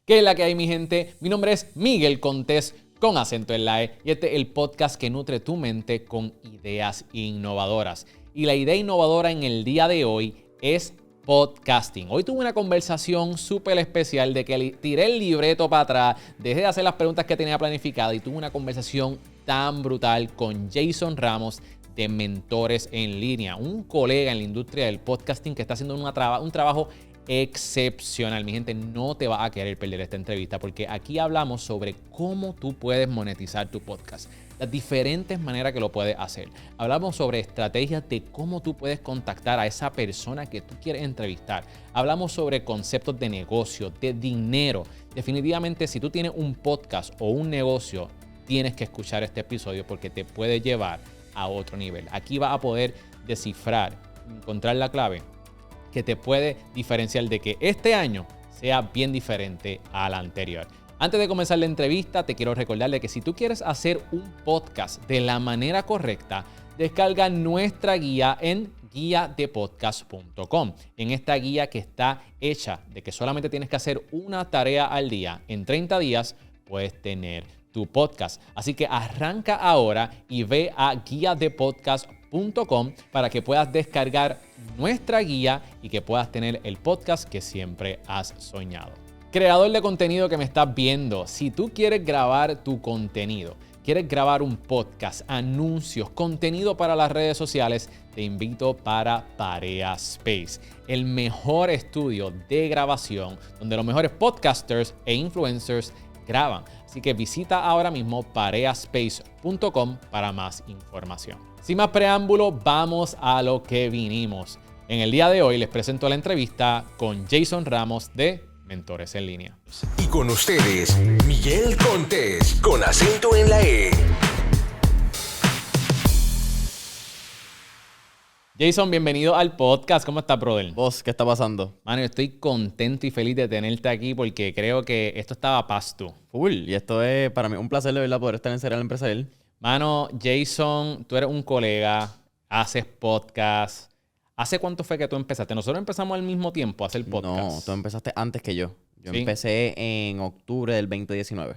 ¿Qué es la que hay, mi gente? Mi nombre es Miguel Contés, con acento en la E, y este es el podcast que nutre tu mente con ideas innovadoras. Y la idea innovadora en el día de hoy es podcasting. Hoy tuve una conversación súper especial de que tiré el libreto para atrás, dejé de hacer las preguntas que tenía planificadas y tuve una conversación tan brutal con Jason Ramos de Mentores en Línea, un colega en la industria del podcasting que está haciendo un trabajo excepcional. Mi gente, no te vas a querer perder esta entrevista porque aquí hablamos sobre cómo tú puedes monetizar tu podcast, las diferentes maneras que lo puedes hacer. Hablamos sobre estrategias de cómo tú puedes contactar a esa persona que tú quieres entrevistar. Hablamos sobre conceptos de negocio, de dinero. Definitivamente, si tú tienes un podcast o un negocio, tienes que escuchar este episodio porque te puede llevar a otro nivel. Aquí vas a poder descifrar, encontrar la clave que te puede diferenciar de que este año sea bien diferente al anterior. Antes de comenzar la entrevista, te quiero recordarle que si tú quieres hacer un podcast de la manera correcta, descarga nuestra guía en guiadepodcast.com. En esta guía que está hecha de que solamente tienes que hacer una tarea al día, en 30 días puedes tener tu podcast. Así que arranca ahora y ve a guiadepodcast.com para que puedas descargar nuestra guía y que puedas tener el podcast que siempre has soñado. Creador de contenido que me estás viendo, si tú quieres grabar tu contenido, quieres grabar un podcast, anuncios, contenido para las redes sociales, te invito para Parea Space, el mejor estudio de grabación donde los mejores podcasters e influencers graban. Así que visita ahora mismo pareaspace.com para más información. Sin más preámbulo, vamos a lo que vinimos. En el día de hoy les presento la entrevista con Jason Ramos de Mentores en Línea. Y con ustedes, Miguel Contés, con acento en la E. Jason, bienvenido al podcast. ¿Cómo estás, brother? ¿Vos qué está pasando? Mano, yo estoy contento y feliz de tenerte aquí porque creo que esto estaba pasto. Full. Y esto es para mí un placer de verdad poder estar en Serial Empresarial. Mano, Jason, tú eres un colega, haces podcast. ¿Hace cuánto fue que tú empezaste? Nosotros empezamos al mismo tiempo a hacer podcast. No, tú empezaste antes que yo. Yo ¿Sí? empecé en octubre del 2019.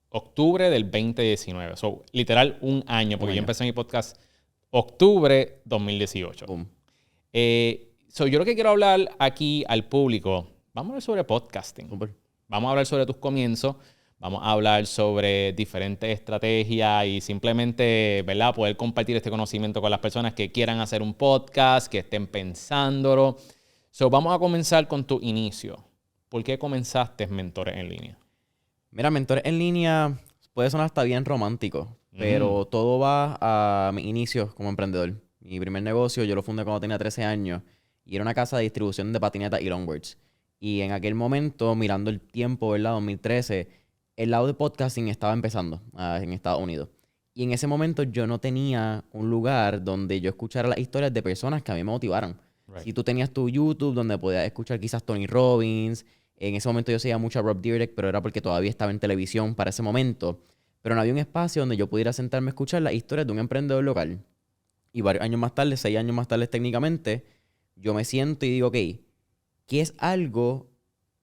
Octubre del 2019. So, literal, un año, porque yo año. empecé mi podcast octubre 2018. Boom. Yo lo que quiero hablar aquí al público, vamos a hablar sobre podcasting. Súper. Vamos a hablar sobre tus comienzos. Vamos a hablar sobre diferentes estrategias y simplemente, ¿verdad?, poder compartir este conocimiento con las personas que quieran hacer un podcast, que estén pensándolo. Vamos a comenzar con tu inicio. ¿Por qué comenzaste Mentores en Línea? Mira, Mentores en Línea puede sonar hasta bien romántico, pero todo va a mi inicio como emprendedor. Mi primer negocio yo lo fundé cuando tenía 13 años y era una casa de distribución de patinetas y longboards. Y en aquel momento, mirando el tiempo, ¿verdad?, 2013, el lado de podcasting estaba empezando en Estados Unidos. Y en ese momento yo no tenía un lugar donde yo escuchara las historias de personas que a mí me motivaron. Right. Si tú tenías tu YouTube donde podías escuchar quizás Tony Robbins, en ese momento yo seguía mucho a Rob Dyrdek, pero era porque todavía estaba en televisión para ese momento. Pero no había un espacio donde yo pudiera sentarme a escuchar las historias de un emprendedor local. Y varios años más tarde, 6 años más tarde técnicamente, yo me siento y digo, ok, ¿qué es algo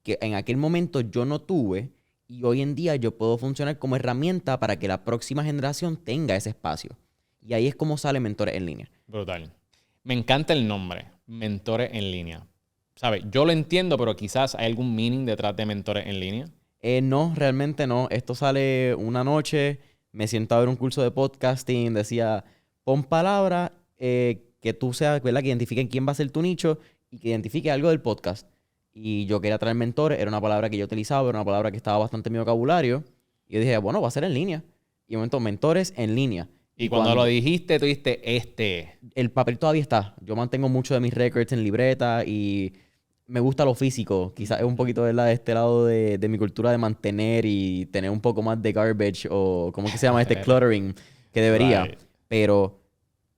que en aquel momento yo no tuve? Y hoy en día yo puedo funcionar como herramienta para que la próxima generación tenga ese espacio. Y ahí es como sale Mentores en Línea. Brutal. Me encanta el nombre, Mentores en Línea. ¿Sabes? Yo lo entiendo, pero quizás hay algún meaning detrás de Mentores en Línea. No, realmente no. Esto sale una noche, me siento a ver un curso de podcasting, decía, pon palabras que tú seas, ¿verdad?, que identifiquen quién va a ser tu nicho y que identifique algo del podcast. Y yo quería traer mentores, era una palabra que yo utilizaba, era una palabra que estaba bastante en mi vocabulario. Y yo dije, bueno, va a ser en línea. Y de momento, mentores en línea. Y cuando lo dijiste, tú dijiste, El papel todavía está. Yo mantengo mucho de mis records en libreta y me gusta lo físico. Quizás es un poquito, ¿verdad?, de este lado de mi cultura de mantener y tener un poco más de garbage o ¿cómo que se llama? Cluttering que debería. Right. Pero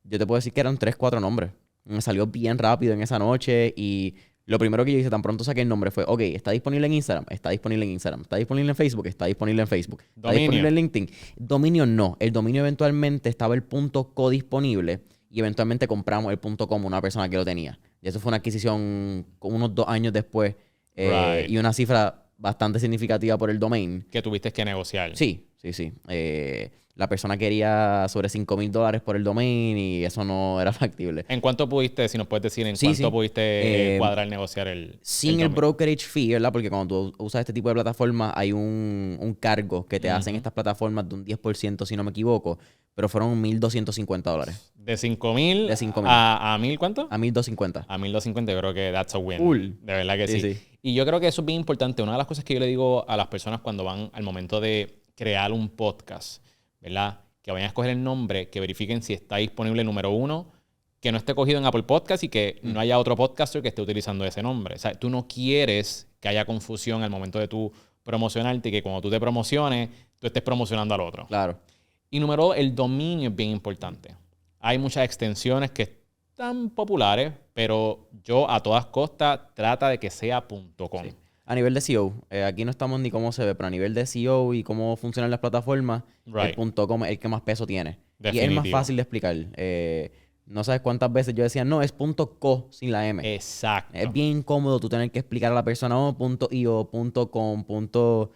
yo te puedo decir que eran 3, 4 nombres. Me salió bien rápido en esa noche y lo primero que yo hice tan pronto saqué el nombre fue, ok, está disponible en Instagram, está disponible en Instagram, está disponible en Facebook, está disponible en Facebook, está disponible en LinkedIn. Dominio no. El dominio eventualmente estaba el .co disponible y eventualmente compramos el .com una persona que lo tenía. Y eso fue una adquisición unos 2 años después Right. y una cifra bastante significativa por el domain. Que tuviste que negociar. Sí. La persona quería sobre $5,000 por el domain y eso no era factible. ¿En cuánto pudiste, si nos puedes decir, Sí. pudiste cuadrar, negociar sin el domain? brokerage fee, ¿verdad? Porque cuando tú usas este tipo de plataformas hay un cargo que te hacen estas plataformas de un 10%, si no me equivoco, pero fueron $1,250. De 5,000 De 5,000. a 1,000, ¿cuánto? A $1,250. A 1,250, yo creo que that's a win. Full. De verdad que sí. Sí. Y yo creo que eso es bien importante. Una de las cosas que yo le digo a las personas cuando van al momento de crear un podcast, ¿verdad? Que vayan a escoger el nombre, que verifiquen si está disponible, número uno, que no esté cogido en Apple Podcast y que no haya otro podcaster que esté utilizando ese nombre. O sea, tú no quieres que haya confusión al momento de tú promocionarte y que cuando tú te promociones, tú estés promocionando al otro. Claro. Y número dos, el dominio es bien importante. Hay muchas extensiones que están populares, pero yo a todas costas trata de que sea .com. Sí. A nivel de SEO, aquí no estamos ni cómo se ve, pero a nivel de SEO y cómo funcionan las plataformas, Right. el .com es el que más peso tiene. Y es el Definitivo. más fácil de explicar. No sabes cuántas veces yo decía, no, es .co sin la M. Exacto. Es bien incómodo tú tener que explicar a la persona, oh, .io, .com, O por todo.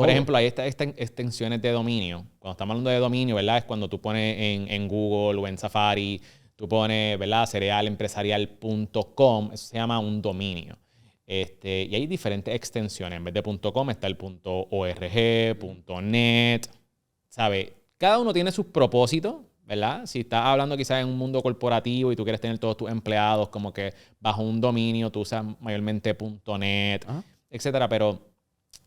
ejemplo, hay estas extensiones de dominio. Cuando estamos hablando de dominio, ¿verdad? Es cuando tú pones en Google o en Safari, tú pones, ¿verdad? cerealempresarial.com. Eso se llama un dominio. Y hay diferentes extensiones. En vez de .com está el .org, .net. ¿Sabes? Cada uno tiene sus propósitos, ¿verdad? Si estás hablando quizás en un mundo corporativo y tú quieres tener todos tus empleados como que bajo un dominio, tú usas mayormente .net, Ajá. etcétera. Pero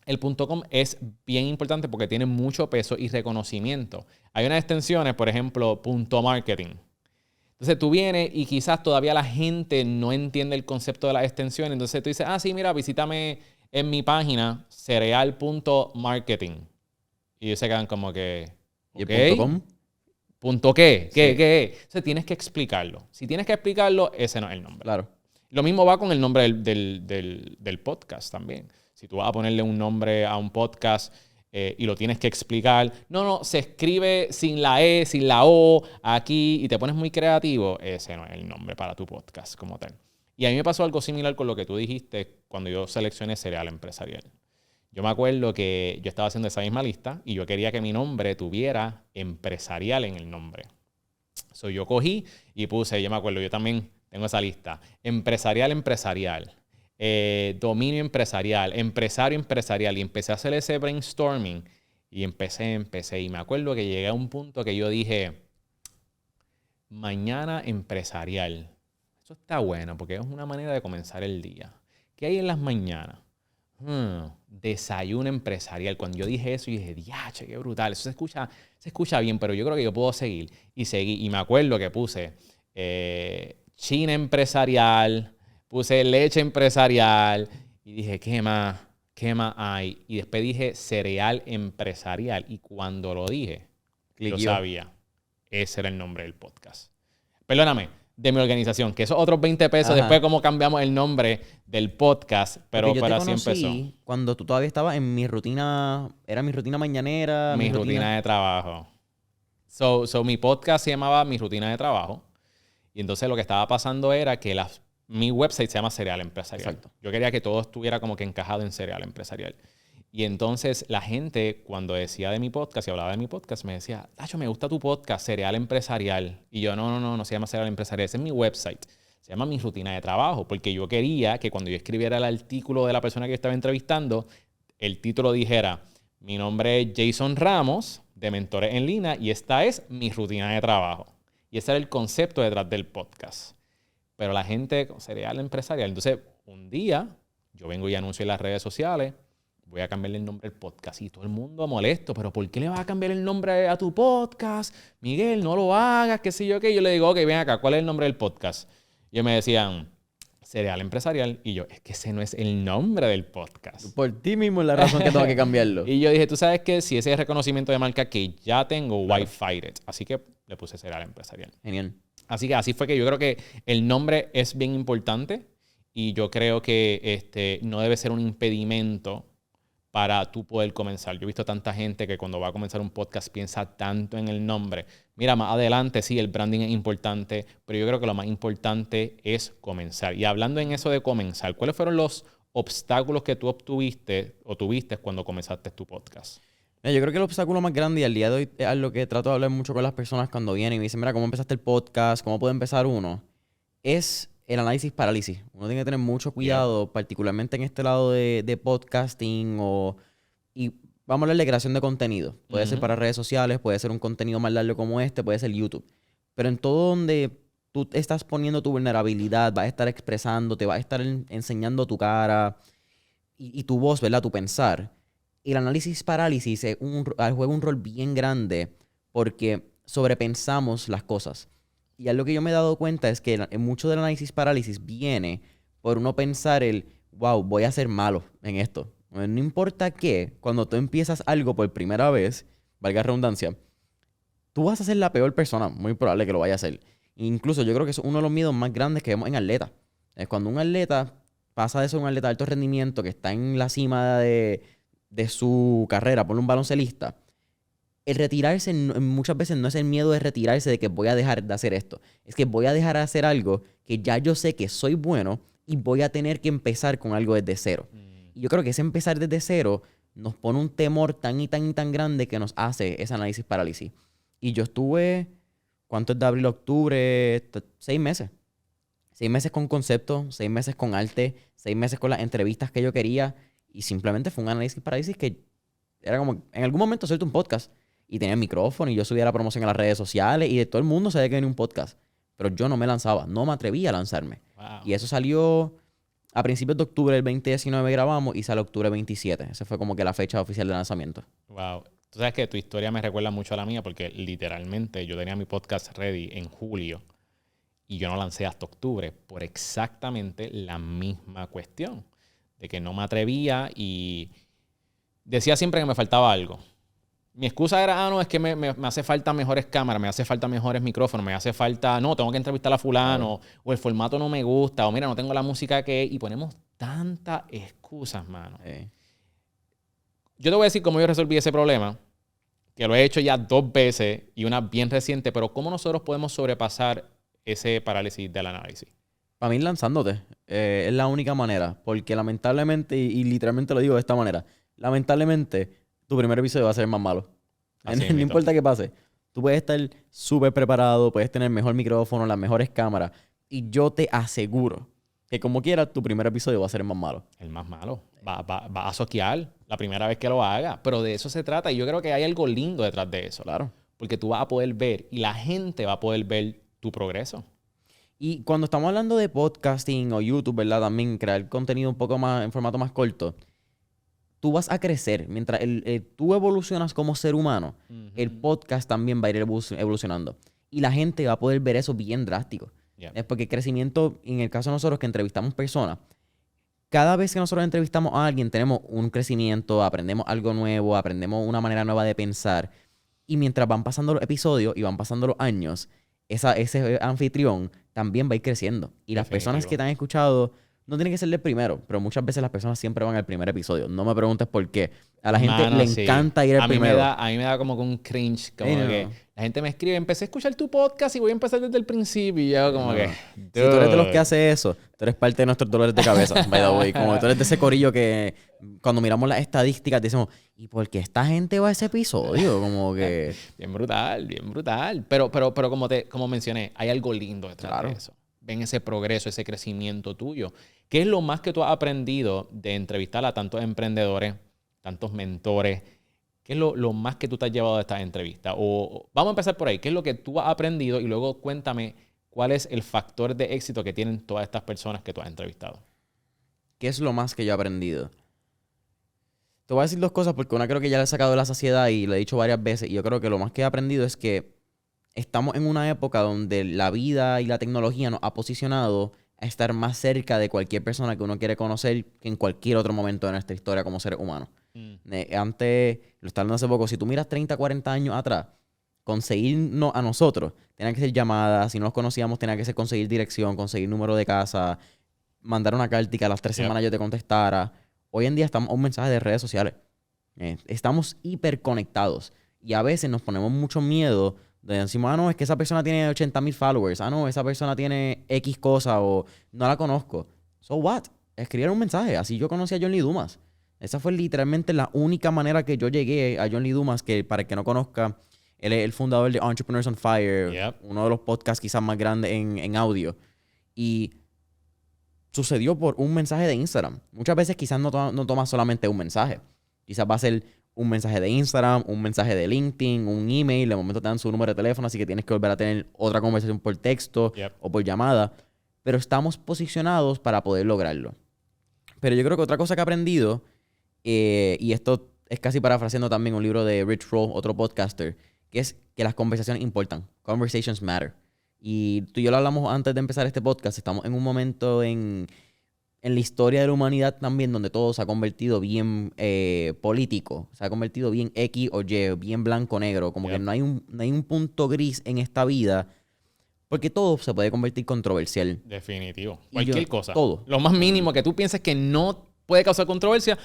el .com es bien importante porque tiene mucho peso y reconocimiento. Hay unas extensiones, por ejemplo, .marketing. Entonces tú vienes y quizás todavía la gente no entiende el concepto de las extensiones. Entonces tú dices, sí, mira, visítame en mi página cereal.marketing. Y ellos se quedan como que, ¿Y ok, el .com? ¿punto qué? ¿Qué? Sí. ¿Qué? Entonces tienes que explicarlo. Si tienes que explicarlo, ese no es el nombre. Claro. Lo mismo va con el nombre del podcast también. Si tú vas a ponerle un nombre a un podcast y lo tienes que explicar, no, se escribe sin la E, sin la O, aquí, y te pones muy creativo, ese no es el nombre para tu podcast como tal. Y a mí me pasó algo similar con lo que tú dijiste cuando yo seleccioné Cereal Empresarial. Yo me acuerdo que yo estaba haciendo esa misma lista y yo quería que mi nombre tuviera empresarial en el nombre. So yo cogí y puse, yo me acuerdo, yo también tengo esa lista, empresarial, dominio empresarial, empresario empresarial, y empecé a hacer ese brainstorming y empecé, y me acuerdo que llegué a un punto que yo dije, mañana empresarial. Eso está bueno porque es una manera de comenzar el día. ¿Qué hay en las mañanas? Desayuno empresarial. Cuando yo dije eso, yo dije, diache, qué brutal. Eso se escucha bien, pero yo creo que yo puedo seguir. Y seguí. Y me acuerdo que puse China empresarial, puse leche empresarial. Y dije, ¿qué más? ¿Qué más hay? Y después dije cereal empresarial. Y cuando lo dije, yo Cliqueó. sabía. Ese era el nombre del podcast. Perdóname, de mi organización, que esos otros 20 pesos, Ajá. después cómo cambiamos el nombre del podcast, pero Porque yo te así empezó. conocí cuando tú todavía estabas en mi rutina, era mi rutina mañanera. Mi rutina de trabajo. So, mi podcast se llamaba Mi Rutina de Trabajo. Y entonces lo que estaba pasando era que mi website se llama Cereal Empresarial. Exacto. Yo quería que todo estuviera como que encajado en Cereal Empresarial. Y entonces la gente, cuando decía de mi podcast y hablaba de mi podcast, me decía, Tacho, me gusta tu podcast, Cereal Empresarial. Y yo, no se llama Cereal Empresarial, ese es mi website. Se llama Mi Rutina de Trabajo, porque yo quería que cuando yo escribiera el artículo de la persona que yo estaba entrevistando, el título dijera, mi nombre es Jason Ramos, de Mentores en Línea, y esta es mi rutina de trabajo. Y ese era el concepto detrás del podcast. Pero la gente, Cereal Empresarial. Entonces, un día, yo vengo y anuncio en las redes sociales, voy a cambiarle el nombre al podcast. Y todo el mundo molesto, pero ¿por qué le vas a cambiar el nombre a tu podcast? Miguel, no lo hagas, qué sé yo qué. Yo le digo, ok, ven acá, ¿cuál es el nombre del podcast? Y ellos me decían, Cereal Empresarial. Y yo, es que ese no es el nombre del podcast. Por ti mismo es la razón que tengo que cambiarlo. Y yo dije, tú sabes que si ese es el reconocimiento de marca que ya tengo, why fight it? Así que le puse Cereal Empresarial. Genial. Así que así fue que yo creo que el nombre es bien importante y yo creo que no debe ser un impedimento para tú poder comenzar. Yo he visto tanta gente que cuando va a comenzar un podcast piensa tanto en el nombre. Mira, más adelante sí, el branding es importante, pero yo creo que lo más importante es comenzar. Y hablando en eso de comenzar, ¿cuáles fueron los obstáculos que tú obtuviste o tuviste cuando comenzaste tu podcast? Yo creo que el obstáculo más grande y al día de hoy es algo que trato de hablar mucho con las personas cuando vienen y me dicen, mira, ¿cómo empezaste el podcast? ¿Cómo puede empezar uno? Es el análisis parálisis. Uno tiene que tener mucho cuidado, particularmente en este lado de podcasting y vamos a hablar de creación de contenido. Puede ser para redes sociales, puede ser un contenido más largo como este, puede ser YouTube. Pero en todo donde tú estás poniendo tu vulnerabilidad, vas a estar expresando, te vas a estar enseñando tu cara y tu voz, ¿verdad? Tu pensar. El análisis parálisis juega un rol bien grande porque sobrepensamos las cosas. Y algo que yo me he dado cuenta es que mucho del análisis parálisis viene por uno pensar wow, voy a ser malo en esto. No importa qué, cuando tú empiezas algo por primera vez, valga la redundancia, tú vas a ser la peor persona, muy probable que lo vaya a hacer. Incluso yo creo que es uno de los miedos más grandes que vemos en atletas. Es cuando un atleta pasa de ser un atleta de alto rendimiento que está en la cima de su carrera, por un baloncelista, el retirarse muchas veces no es el miedo de retirarse de que voy a dejar de hacer esto. Es que voy a dejar de hacer algo que ya yo sé que soy bueno y voy a tener que empezar con algo desde cero. Y yo creo que ese empezar desde cero nos pone un temor tan y tan y tan grande que nos hace ese análisis parálisis. Y yo estuve, ¿cuánto es de abril a octubre? 6 meses. 6 meses con concepto, 6 meses con arte, 6 meses con las entrevistas que yo quería. Y simplemente fue un análisis parálisis que era como, en algún momento suelto un podcast y tenía el micrófono y yo subía la promoción a las redes sociales y de todo el mundo sabía que venía un podcast. Pero yo no me lanzaba, no me atrevía a lanzarme. Wow. Y eso salió a principios de octubre del 2019 grabamos y sale octubre 27. Esa fue como que la fecha oficial de lanzamiento. Wow. Tú sabes que tu historia me recuerda mucho a la mía porque literalmente yo tenía mi podcast ready en julio y yo no lancé hasta octubre por exactamente la misma cuestión. De que no me atrevía y decía siempre que me faltaba algo. Mi excusa era, no, es que me hace falta mejores cámaras, me hace falta mejores micrófonos, me hace falta, no, tengo que entrevistar a fulano, o el formato no me gusta, o mira, no tengo la música que... Y ponemos tantas excusas, mano. Yo te voy a decir cómo yo resolví ese problema, que lo he hecho ya 2 veces y una bien reciente, pero cómo nosotros podemos sobrepasar ese parálisis del análisis. Para mí, lanzándote es la única manera. Porque lamentablemente, y literalmente lo digo de esta manera, lamentablemente, tu primer episodio va a ser más malo. No importa qué pase. Tú puedes estar súper preparado, puedes tener el mejor micrófono, las mejores cámaras. Y yo te aseguro que como quieras, tu primer episodio va a ser el más malo. El más malo. Va a soquear la primera vez que lo haga. Pero de eso se trata. Y yo creo que hay algo lindo detrás de eso. Claro. Porque tú vas a poder ver y la gente va a poder ver tu progreso. Y cuando estamos hablando de podcasting o YouTube, ¿verdad? También crear contenido un poco más, en formato más corto, tú vas a crecer. Mientras tú evolucionas como ser humano, el podcast también va a ir evolucionando. Y la gente va a poder ver eso bien drástico. Es porque el crecimiento, en el caso de nosotros que entrevistamos personas, cada vez que nosotros entrevistamos a alguien tenemos un crecimiento, aprendemos algo nuevo, aprendemos una manera nueva de pensar. Y mientras van pasando los episodios y van pasando los años, ese anfitrión también va a ir creciendo. Y las personas que te han escuchado no tienen que ser el primero, pero muchas veces las personas siempre van al primer episodio. No me preguntes por qué. A la gente le encanta ir al primero. A mí me da como un cringe. Como que la gente me escribe, empecé a escuchar tu podcast y voy a empezar desde el principio. Y yo como que... Si tú eres de los que hace eso, tú eres parte de nuestros dolores de cabeza. By the way. Como tú eres de ese corillo que cuando miramos las estadísticas decimos, ¿y por qué esta gente va a ese episodio? Como que... Bien brutal, bien brutal. Pero como mencioné, hay algo lindo detrás de eso. Ven ese progreso, ese crecimiento tuyo. ¿Qué es lo más que tú has aprendido de entrevistar a tantos emprendedores, tantos mentores? ¿Qué es lo más que tú te has llevado de estas entrevistas? O vamos a empezar por ahí. ¿Qué es lo que tú has aprendido? Y luego cuéntame cuál es el factor de éxito que tienen todas estas personas que tú has entrevistado. ¿Qué es lo más que yo he aprendido? Te voy a decir 2 cosas porque una creo que ya le he sacado de la saciedad y lo he dicho varias veces. Y yo creo que lo más que he aprendido es que estamos en una época donde la vida y la tecnología nos ha posicionado a estar más cerca de cualquier persona que uno quiere conocer que en cualquier otro momento de nuestra historia como seres humanos. Antes, lo estaba hablando hace poco, si tú miras 30, 40 años atrás, conseguirnos a nosotros, tenía que ser llamadas, si no nos conocíamos, tenía que ser conseguir dirección, conseguir número de casa, mandar una carta y que a las 3 semanas yo te contestara. Hoy en día estamos a un mensaje de redes sociales. Estamos hiperconectados y a veces nos ponemos mucho miedo de decimos, no, es que esa persona tiene 80,000 followers. No, esa persona tiene X cosa o no la conozco. So what? escribir un mensaje. Así yo conocí a John Lee Dumas. Esa fue literalmente la única manera que yo llegué a John Lee Dumas, que para el que no conozca, él es el fundador de Entrepreneurs on Fire, Yep. uno de los podcasts quizás más grandes en audio. Y sucedió por un mensaje de Instagram. Muchas veces quizás no tomas solamente un mensaje. Quizás va a ser un mensaje de Instagram, un mensaje de LinkedIn, un email. De momento te dan su número de teléfono, así que tienes que volver a tener otra conversación por texto Yep. o por llamada. Pero estamos posicionados para poder lograrlo. Pero yo creo que otra cosa que he aprendido, y esto es casi parafraseando también un libro de Rich Roll, otro podcaster, que es que las conversaciones importan. Conversations matter. Y tú y yo lo hablamos antes de empezar este podcast. Estamos en un momento en la historia de la humanidad también donde todo se ha convertido bien político. Se ha convertido bien X o Y, bien blanco-negro. Como Yep. que no hay un punto gris en esta vida. Porque todo se puede convertir controversial. Definitivo. Y Cualquier yo- cosa. todo. Lo más mínimo que tú pienses que no puede causar controversia,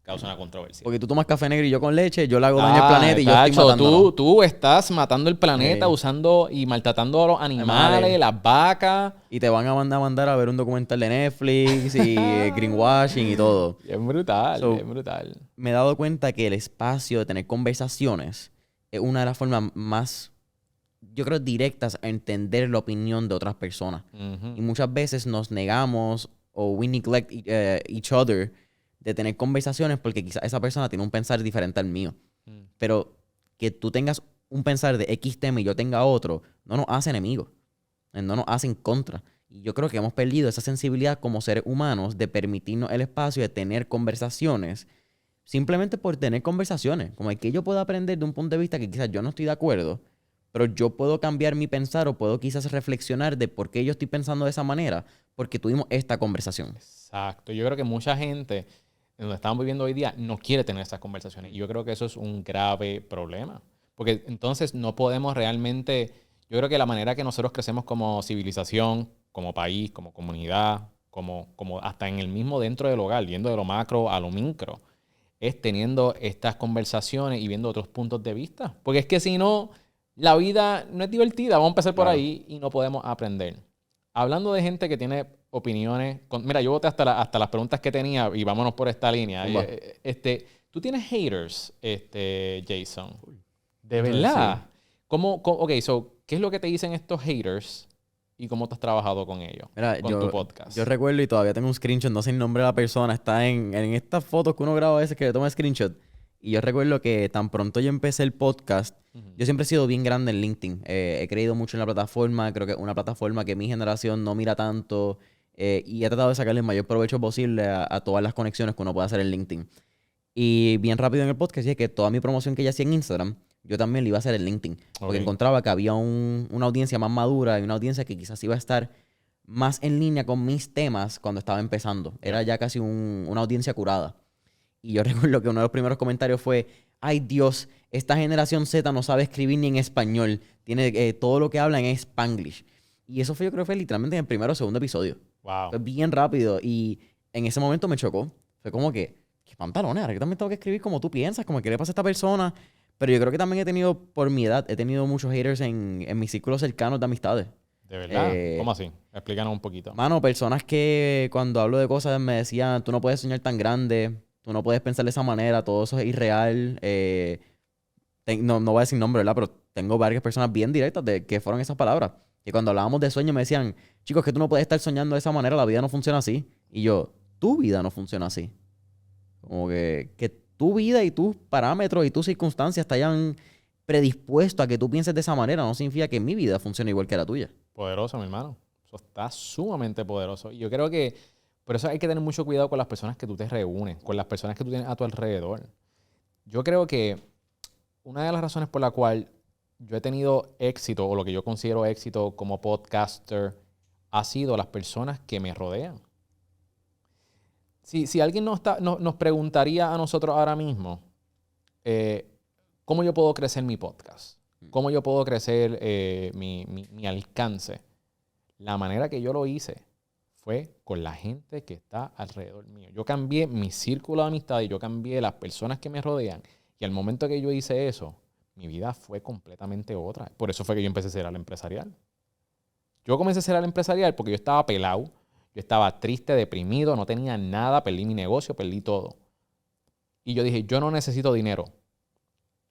causa una controversia. Porque tú tomas café negro y yo con leche, yo le hago daño al planeta y yo estoy tacho, matando. tú estás matando el planeta Sí. usando y maltratando a los animales, Animales. las vacas. Y te van a mandar a ver un documental de Netflix y greenwashing y todo. Es brutal, So- es brutal. Me he dado cuenta que el espacio de tener conversaciones es una de las formas más, yo creo, directas a entender la opinión de otras personas. Ujú. Y muchas veces nos negamos o we neglect each other de tener conversaciones porque quizás esa persona tiene un pensar diferente al mío. Mm. Pero que tú tengas un pensar de X tema y yo tenga otro, no nos hace enemigos. No nos hace en contra. Y yo creo que hemos perdido esa sensibilidad como seres humanos de permitirnos el espacio de tener conversaciones simplemente por tener conversaciones. Como el que yo puedo aprender de un punto de vista que quizás yo no estoy de acuerdo, pero yo puedo cambiar mi pensar o puedo quizás reflexionar de por qué yo estoy pensando de esa manera porque tuvimos esta conversación. Exacto. Yo creo que mucha gente en donde estamos viviendo hoy día no quiere tener esas conversaciones. Y yo creo que eso es un grave problema. Porque entonces no podemos realmente... Yo creo que la manera que nosotros crecemos como civilización, como país, como comunidad, como hasta en el mismo dentro del hogar, yendo de lo macro a lo micro, es teniendo estas conversaciones y viendo otros puntos de vista. Porque es que si no, la vida no es divertida. Vamos a empezar por Claro. ahí y no podemos aprender. Hablando de gente que tiene opiniones... Mira, yo boté hasta las preguntas que tenía y vámonos por esta línea. Zumba. ¿Tú tienes haters, Jason? ¿De Sí. verdad? Ok, ¿qué es lo que te dicen estos haters y cómo te has trabajado con ellos? Mira, Con tu podcast. yo recuerdo y todavía tengo un screenshot, no sé el nombre de la persona, está en estas fotos que uno graba a veces que le toma screenshot. Y yo recuerdo que tan pronto yo empecé el podcast, Ujú. yo siempre he sido bien grande en LinkedIn. He creído mucho en la plataforma, creo que es una plataforma que mi generación no mira tanto y he tratado de sacarle el mayor provecho posible a todas las conexiones que uno puede hacer en LinkedIn. Y bien rápido en el podcast dije que toda mi promoción que yo hacía en Instagram, yo también la iba a hacer en LinkedIn. Porque Ok. encontraba que había una audiencia más madura y una audiencia que quizás iba a estar más en línea con mis temas cuando estaba empezando. Era ya casi una audiencia curada. Y yo recuerdo que uno de los primeros comentarios fue, ay Dios, esta generación Z no sabe escribir ni en español. Tiene todo lo que hablan es Spanglish. Y eso fue, yo creo que fue literalmente en el primero o segundo episodio. Wow. Fue bien rápido y en ese momento me chocó. Fue como que, qué pantalones, ahora que también tengo que escribir como tú piensas, como que le pasa a esta persona. Pero yo creo que también he tenido, por mi edad, he tenido muchos haters en mis círculos cercanos de amistades. ¿De verdad? Eh, ¿Cómo así? Explícanos un poquito. Mano, personas que cuando hablo de cosas me decían, tú no puedes soñar tan grande, tú no puedes pensar de esa manera, todo eso es irreal. No voy a decir nombre, ¿verdad? Pero tengo varias personas bien directas de que fueron esas palabras. Que cuando hablábamos de sueño me decían, chicos, que tú no puedes estar soñando de esa manera, la vida no funciona así. Y yo, tu vida no funciona así. Como que tu vida y tus parámetros y tus circunstancias te hayan predispuesto a que tú pienses de esa manera, no significa que mi vida funcione igual que la tuya. Poderoso, mi hermano. Eso está sumamente poderoso. Y yo creo que por eso hay que tener mucho cuidado con las personas que tú te reúnes, con las personas que tú tienes a tu alrededor. Yo creo que una de las razones por la cual yo he tenido éxito, o lo que yo considero éxito como podcaster, ha sido las personas que me rodean. Si alguien nos preguntaría a nosotros ahora mismo, ¿cómo yo puedo crecer mi podcast? ¿Cómo yo puedo crecer mi alcance? La manera que yo lo hice fue con la gente que está alrededor mío. Yo cambié mi círculo de amistad y yo cambié las personas que me rodean. Y al momento que yo hice eso, mi vida fue completamente otra. Por eso fue que yo empecé a ser al empresarial. Yo comencé a ser al empresarial porque yo estaba pelado. Yo estaba triste, deprimido, no tenía nada, perdí mi negocio, perdí todo. Y yo dije, yo no necesito dinero.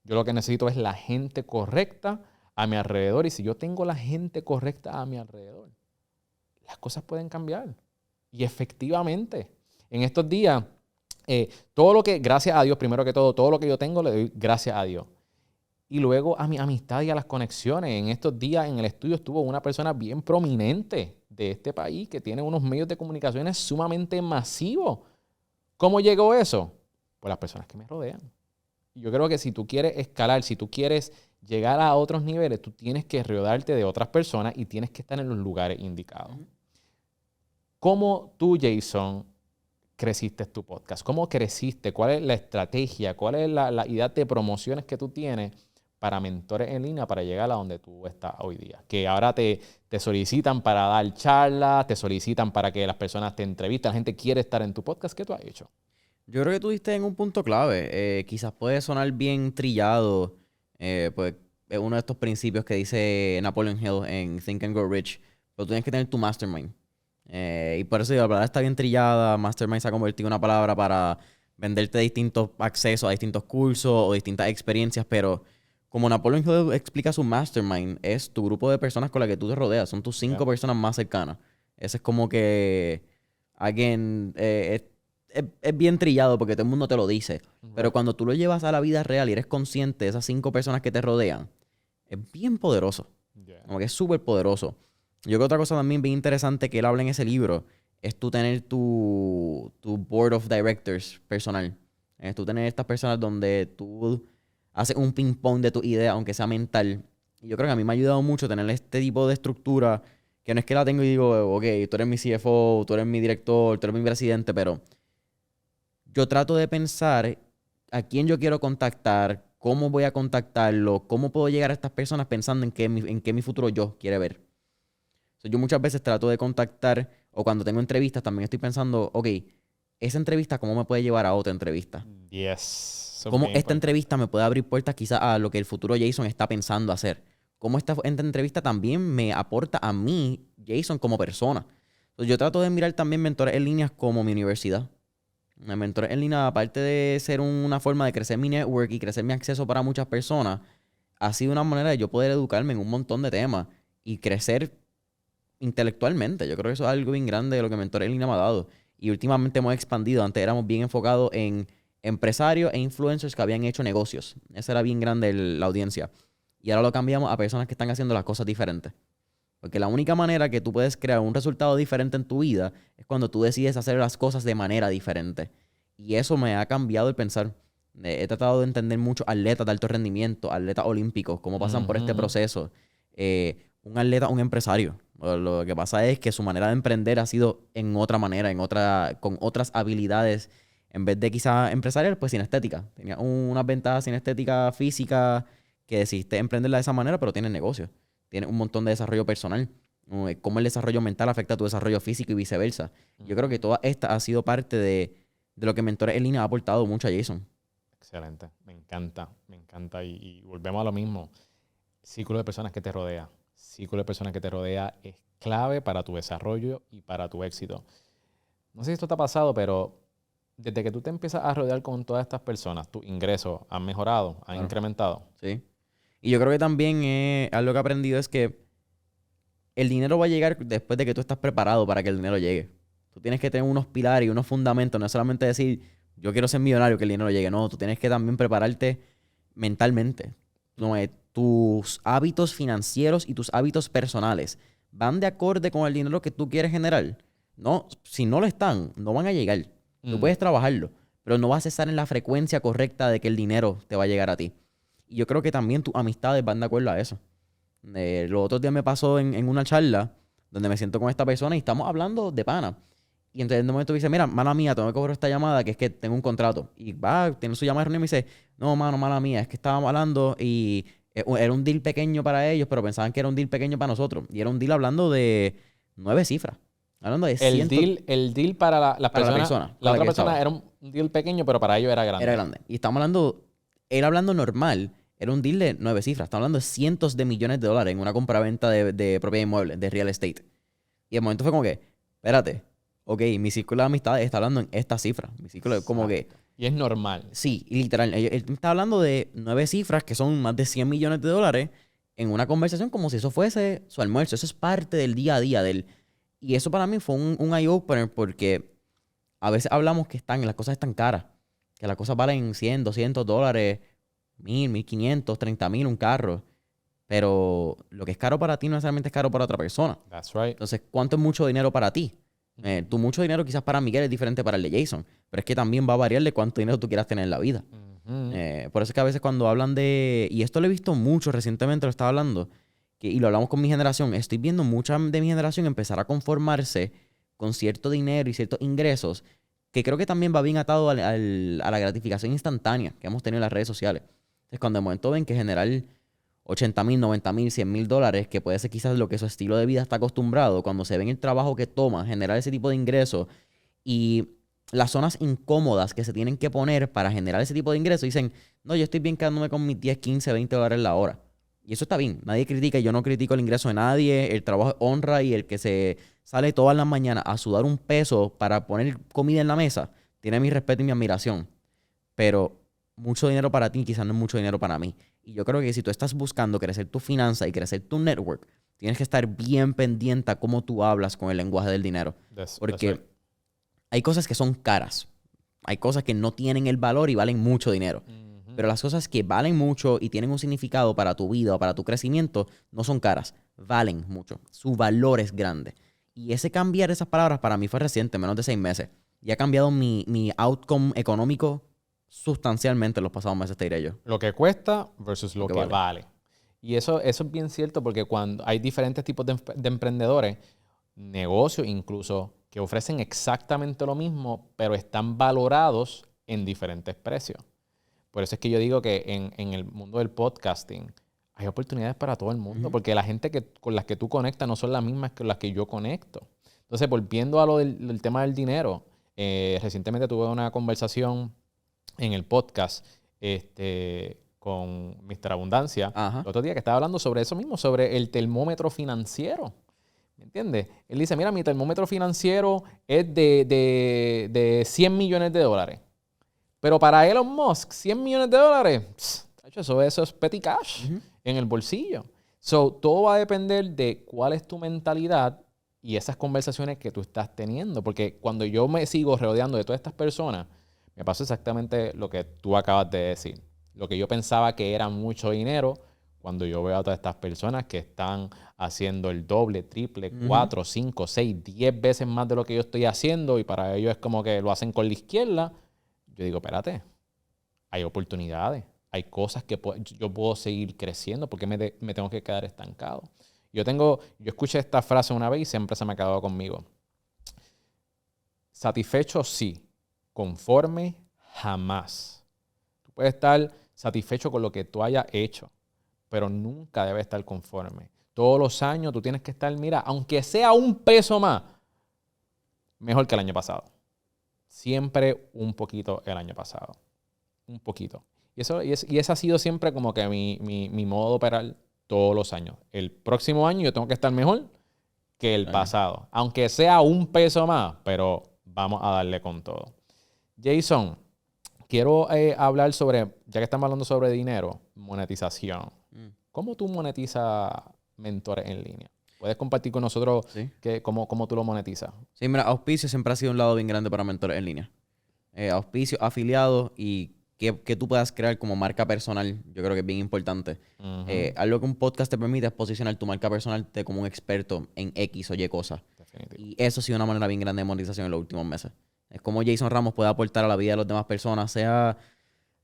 Yo lo que necesito es la gente correcta a mi alrededor. Y si yo tengo la gente correcta a mi alrededor, las cosas pueden cambiar. Y efectivamente, en estos días, todo lo que, gracias a Dios, primero que todo lo que yo tengo, le doy gracias a Dios. Y luego a mi amistad y a las conexiones. En estos días en el estudio estuvo una persona bien prominente de este país que tiene unos medios de comunicaciones sumamente masivos. ¿Cómo llegó eso? Por las personas que me rodean. Y yo creo que si tú quieres escalar, si tú quieres llegar a otros niveles, tú tienes que rodearte de otras personas y tienes que estar en los lugares indicados. ¿Cómo tú, Jason, creciste tu podcast? ¿Cómo creciste? ¿Cuál es la estrategia? ¿Cuál es la idea de promociones que tú tienes para mentores en línea para llegar a donde tú estás hoy día? Que ahora te solicitan para dar charlas, te solicitan para que las personas te entrevisten, la gente quiere estar en tu podcast. ¿Qué tú has hecho? Yo creo que tú diste en un punto clave. Quizás puede sonar bien trillado, pues es uno de estos principios que dice Napoleon Hill en Think and Grow Rich, pero tú tienes que tener tu mastermind. Y por eso la palabra está bien trillada. Mastermind se ha convertido en una palabra para venderte distintos accesos a distintos cursos o distintas experiencias, pero como Napoleon Hill explica su mastermind, es tu grupo de personas con las que tú te rodeas, son tus 5 personas más cercanas. Ese es como que alguien... es bien trillado porque todo el mundo te lo dice. Pero cuando tú lo llevas a la vida real y eres consciente de esas 5 personas que te rodean, es bien poderoso. Como que es súper poderoso. Yo creo que otra cosa también bien interesante que él habla en ese libro es tú tener tu board of directors personal. Es tú tener estas personas donde tú haces un ping-pong de tu idea, aunque sea mental. Y yo creo que a mí me ha ayudado mucho tener este tipo de estructura, que no es que la tengo y digo, ok, tú eres mi CFO, tú eres mi director, tú eres mi presidente, pero yo trato de pensar a quién yo quiero contactar, cómo voy a contactarlo, cómo puedo llegar a estas personas pensando en qué mi futuro yo quiere ver. Yo muchas veces trato de contactar, o cuando tengo entrevistas también estoy pensando, ok, esa entrevista, ¿cómo me puede llevar a otra entrevista? Yes. ¿Cómo esta entrevista me puede abrir puertas quizás a lo que el futuro Jason está pensando hacer? ¿Cómo esta entrevista también me aporta a mí, Jason, como persona? Entonces, yo trato de mirar también mentores en línea como mi universidad. Mentores en línea, aparte de ser una forma de crecer mi network y crecer mi acceso para muchas personas, ha sido una manera de yo poder educarme en un montón de temas y crecer intelectualmente. Yo creo que eso es algo bien grande de lo que Mentores en Línea me ha dado. Y últimamente hemos expandido. Antes éramos bien enfocados en empresarios e influencers que habían hecho negocios. Esa era bien grande la audiencia. Y ahora lo cambiamos a personas que están haciendo las cosas diferentes. Porque la única manera que tú puedes crear un resultado diferente en tu vida es cuando tú decides hacer las cosas de manera diferente. Y eso me ha cambiado el pensar. He tratado de entender mucho atletas de alto rendimiento, atletas olímpicos, cómo pasan por este proceso. Un atleta, un empresario. Lo que pasa es que su manera de emprender ha sido en otra manera, con otras habilidades. En vez de quizás empresarial, pues sin estética. Tenía unas ventajas sin estética física que decidiste emprenderla de esa manera, pero tienes negocio. Tienes un montón de desarrollo personal. Cómo el desarrollo mental afecta a tu desarrollo físico y viceversa. Yo creo que toda esta ha sido parte de lo que Mentores en Línea ha aportado mucho a Jason. Excelente. Me encanta. Y volvemos a lo mismo. Círculo de personas que te rodea. Círculo de personas que te rodea es clave para tu desarrollo y para tu éxito. No sé si esto te ha pasado, pero desde que tú te empiezas a rodear con todas estas personas, tus ingresos han mejorado, han incrementado. Sí. Y yo creo que también algo que he aprendido es que el dinero va a llegar después de que tú estás preparado para que el dinero llegue. Tú tienes que tener unos pilares y unos fundamentos. No es solamente decir, yo quiero ser millonario, que el dinero llegue. No, tú tienes que también prepararte mentalmente. No, tus hábitos financieros y tus hábitos personales van de acorde con el dinero que tú quieres generar. No, si no lo están, no van a llegar. Tú puedes trabajarlo, pero no vas a estar en la frecuencia correcta de que el dinero te va a llegar a ti. Y yo creo que también tus amistades van de acuerdo a eso. Los otros días me pasó en una charla donde me siento con esta persona y estamos hablando de pana. Y entonces en un momento dice, mira, mala mía, tengo que cobrar esta llamada que es que tengo un contrato. Y va, tiene su llamada de reunión y me dice, no, mano, mala mía, es que estábamos hablando y era un deal pequeño para ellos, pero pensaban que era un deal pequeño para nosotros. Y era un deal hablando de 9 cifras. Hablando de el deal para la persona. La otra persona era un deal pequeño, pero para ellos era grande. Era grande. Y estamos hablando, él hablando normal, era un deal de 9 cifras. Estamos hablando de cientos de millones de dólares en una compraventa de propiedad inmueble, de real estate. Y el momento fue como que, espérate, ok, mi círculo de amistades está hablando en esta cifra. Mi círculo es como que, Y es normal. sí, literal, él está hablando de 9 cifras que son más de 100 millones de dólares en una conversación como si eso fuese su almuerzo. Eso es parte del día a día del... Y eso para mí fue un eye-opener porque a veces hablamos que las cosas están caras, que las cosas valen 100, 200 dólares, 1000, 1500, 30,000 un carro. Pero lo que es caro para ti no necesariamente es caro para otra persona. That's right. Entonces, ¿cuánto es mucho dinero para ti? Tu mucho dinero quizás para Miguel es diferente para el de Jason, pero es que también va a variar de cuánto dinero tú quieras tener en la vida. Ujú. Por eso es que a veces cuando hablan de... Y esto lo he visto mucho recientemente, lo estaba hablando, y lo hablamos con mi generación. Estoy viendo mucha de mi generación empezar a conformarse con cierto dinero y ciertos ingresos, que creo que también va bien atado a la gratificación instantánea que hemos tenido en las redes sociales. Entonces, cuando de momento ven que generar 80,000, 90,000, 100,000 dólares, que puede ser quizás lo que su estilo de vida está acostumbrado, cuando se ven el trabajo que toma, generar ese tipo de ingresos y las zonas incómodas que se tienen que poner para generar ese tipo de ingresos, dicen, no, yo estoy bien quedándome con mis 10, 15, 20 dólares la hora. Y eso está bien, nadie critica, yo no critico el ingreso de nadie, el trabajo es honra y el que se sale todas las mañanas a sudar un peso para poner comida en la mesa, tiene mi respeto y mi admiración. Pero mucho dinero para ti quizás no es mucho dinero para mí. Y yo creo que si tú estás buscando crecer tu finanza y crecer tu network, tienes que estar bien pendiente a cómo tú hablas con el lenguaje del dinero. Porque That's right. hay cosas que son caras. Hay cosas que no tienen el valor y valen mucho dinero. Ujú. Pero las cosas que valen mucho y tienen un significado para tu vida o para tu crecimiento no son caras. Valen mucho. Su valor es grande. Y ese cambiar esas palabras para mí fue reciente, menos de 6 meses. Y ha cambiado mi outcome económico sustancialmente en los pasados meses, te diré yo. Lo que cuesta versus lo que que vale. vale. Y eso es bien cierto porque cuando hay diferentes tipos de emprendedores, negocios incluso, que ofrecen exactamente lo mismo, pero están valorados en diferentes precios. Por eso es que yo digo que en el mundo del podcasting hay oportunidades para todo el mundo, porque la gente con las que tú conectas no son las mismas que las que yo conecto. Entonces, volviendo a lo del tema del dinero, recientemente tuve una conversación en el podcast con Mr. Abundancia, Ajá. el otro día que estaba hablando sobre eso mismo, sobre el termómetro financiero. ¿Me entiendes? Él dice, mira, mi termómetro financiero es de 100 millones de dólares. Pero para Elon Musk, 100 millones de dólares, eso es petty cash en el bolsillo. So, todo va a depender de cuál es tu mentalidad y esas conversaciones que tú estás teniendo. Porque cuando yo me sigo rodeando de todas estas personas, me pasa exactamente lo que tú acabas de decir. Lo que yo pensaba que era mucho dinero, cuando yo veo a todas estas personas que están haciendo el doble, triple, 4, 5, 6, 10 veces más de lo que yo estoy haciendo y para ellos es como que lo hacen con la izquierda, yo digo, espérate, hay oportunidades, hay cosas que yo puedo seguir creciendo, porque me tengo que quedar estancado. Yo escuché esta frase una vez y siempre se me ha quedado conmigo. Satisfecho sí, conforme jamás. Tú puedes estar satisfecho con lo que tú hayas hecho, pero nunca debes estar conforme. Todos los años tú tienes que estar, mira, aunque sea un peso más, mejor que el año pasado. Siempre un poquito el año pasado. Un poquito. Y ese ha sido siempre como que mi modo de operar todos los años. El próximo año yo tengo que estar mejor que el pasado. Aunque sea un peso más, pero vamos a darle con todo. Jason, quiero hablar sobre, ya que estamos hablando sobre dinero, monetización. ¿Cómo tú monetizas mentores en línea? ¿Puedes compartir con nosotros Sí. cómo tú lo monetizas? Sí, mira, auspicio siempre ha sido un lado bien grande para mentores en línea. Auspicio, afiliados y que tú puedas crear como marca personal, yo creo que es bien importante. Algo que un podcast te permite es posicionar tu marca personal como un experto en X o Y cosas. Definitivo. Y eso ha sido una manera bien grande de monetización en los últimos meses. Es como Jason Ramos puede aportar a la vida de las demás personas, sea,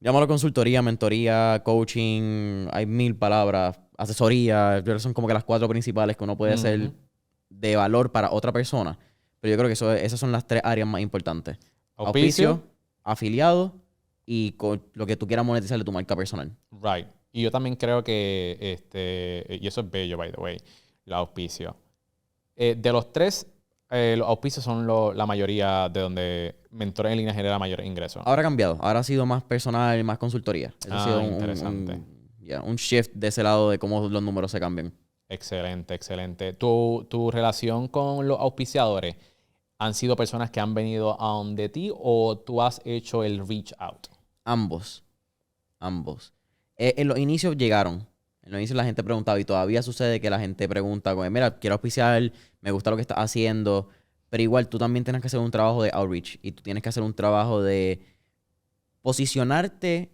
llámalo consultoría, mentoría, coaching, hay 1000 palabras, asesoría, yo creo que son como que las 4 principales que uno puede hacer de valor para otra persona. Pero yo creo que esas son las 3 áreas más importantes. Auspicio, afiliado y con lo que tú quieras monetizar de tu marca personal. right. Y yo también creo que, y eso es bello, by the way, los auspicios. De los 3, los auspicios son la mayoría de donde Mentores en Línea genera mayores ingresos. Ahora ha cambiado. Ahora ha sido más personal y más consultoría. Eso ha sido interesante. un shift de ese lado de cómo los números se cambian. Excelente, excelente. Tu relación con los auspiciadores ¿Han sido personas que han venido a donde ti o tú has hecho el reach out? Ambos. En los inicios llegaron. En los inicios la gente preguntaba y todavía sucede que la gente pregunta, como, mira, quiero auspiciar, me gusta lo que estás haciendo, pero igual tú también tienes que hacer un trabajo de outreach y tú tienes que hacer un trabajo de posicionarte